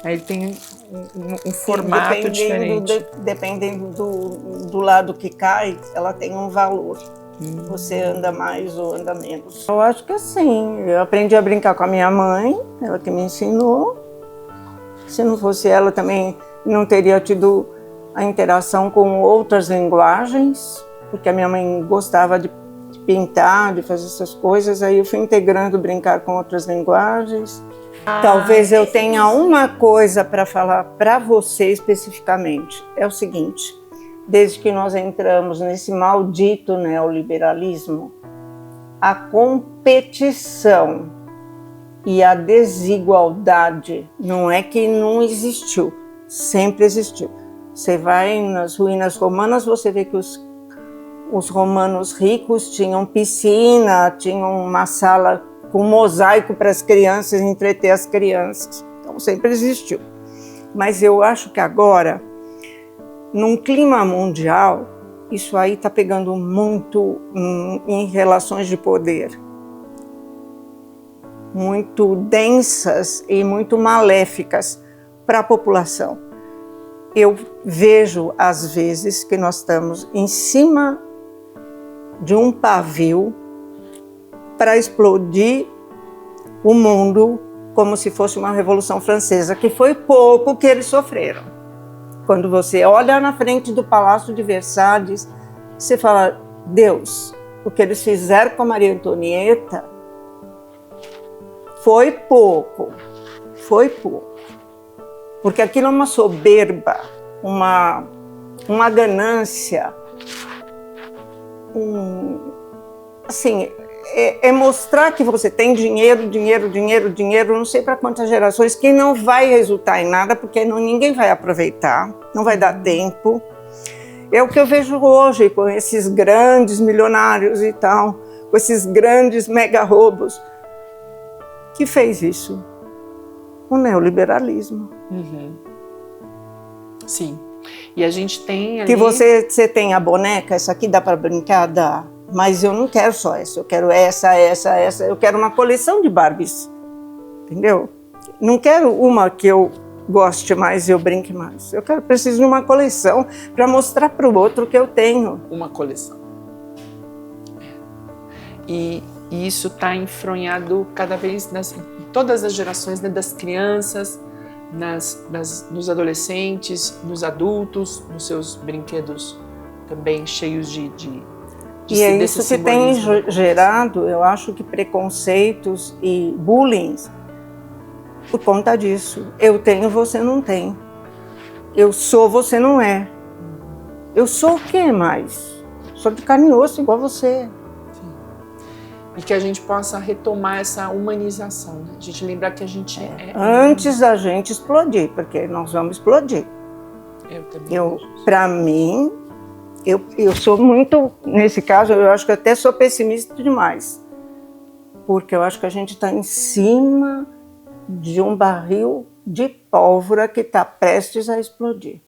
Aí tem um formato diferente. Dependendo do lado que cai, ela tem um valor. Você anda mais ou anda menos. Eu acho que assim, eu aprendi a brincar com a minha mãe, ela que me ensinou. Se não fosse ela, também não teria tido a interação com outras linguagens, porque a minha mãe gostava de pintar, de fazer essas coisas, aí eu fui integrando brincar com outras linguagens. Talvez eu tenha uma coisa para falar para você especificamente. É o seguinte, desde que nós entramos nesse maldito neoliberalismo, a competição e a desigualdade não é que não existiu, sempre existiu. Você vai nas ruínas romanas, você vê que os romanos ricos tinham piscina, tinham uma sala com mosaico para as crianças, entreter as crianças. Então sempre existiu. Mas eu acho que agora, num clima mundial, isso aí está pegando muito em relações de poder. Muito densas e muito maléficas para a população. Eu vejo, às vezes, que nós estamos em cima de um pavio para explodir o mundo como se fosse uma Revolução Francesa, que foi pouco que eles sofreram. Quando você olha na frente do Palácio de Versalhes, você fala, Deus, o que eles fizeram com a Maria Antonieta foi pouco, porque aquilo é uma soberba, uma ganância, assim, é mostrar que você tem dinheiro, não sei para quantas gerações, que não vai resultar em nada, porque ninguém vai aproveitar, não vai dar tempo. É o que eu vejo hoje com esses grandes milionários e tal, com esses grandes mega roubos. Que fez isso? O neoliberalismo. Sim. E a gente tem ali... Que você tem a boneca, essa aqui dá para brincar? Dá. Mas eu não quero só essa, eu quero essa, eu quero uma coleção de Barbies, entendeu? Não quero uma que eu goste mais e eu brinque mais. Preciso de uma coleção para mostrar para o outro que eu tenho. Uma coleção. E isso está enfronhado cada vez em todas as gerações, né, das crianças, nos adolescentes, nos adultos, nos seus brinquedos também cheios de e é isso que tem gerado, eu acho que preconceitos e bullying por conta disso. Eu tenho, você não tem. Eu sou, você não é. Eu sou o que mais? Sou de carne e osso igual você. Sim. E que a gente possa retomar essa humanização, né? A gente lembrar que a gente antes da gente explodir, porque nós vamos explodir. Eu também. Para mim, eu sou muito, nesse caso, eu acho que até sou pessimista demais. Porque eu acho que a gente está em cima de um barril de pólvora que está prestes a explodir.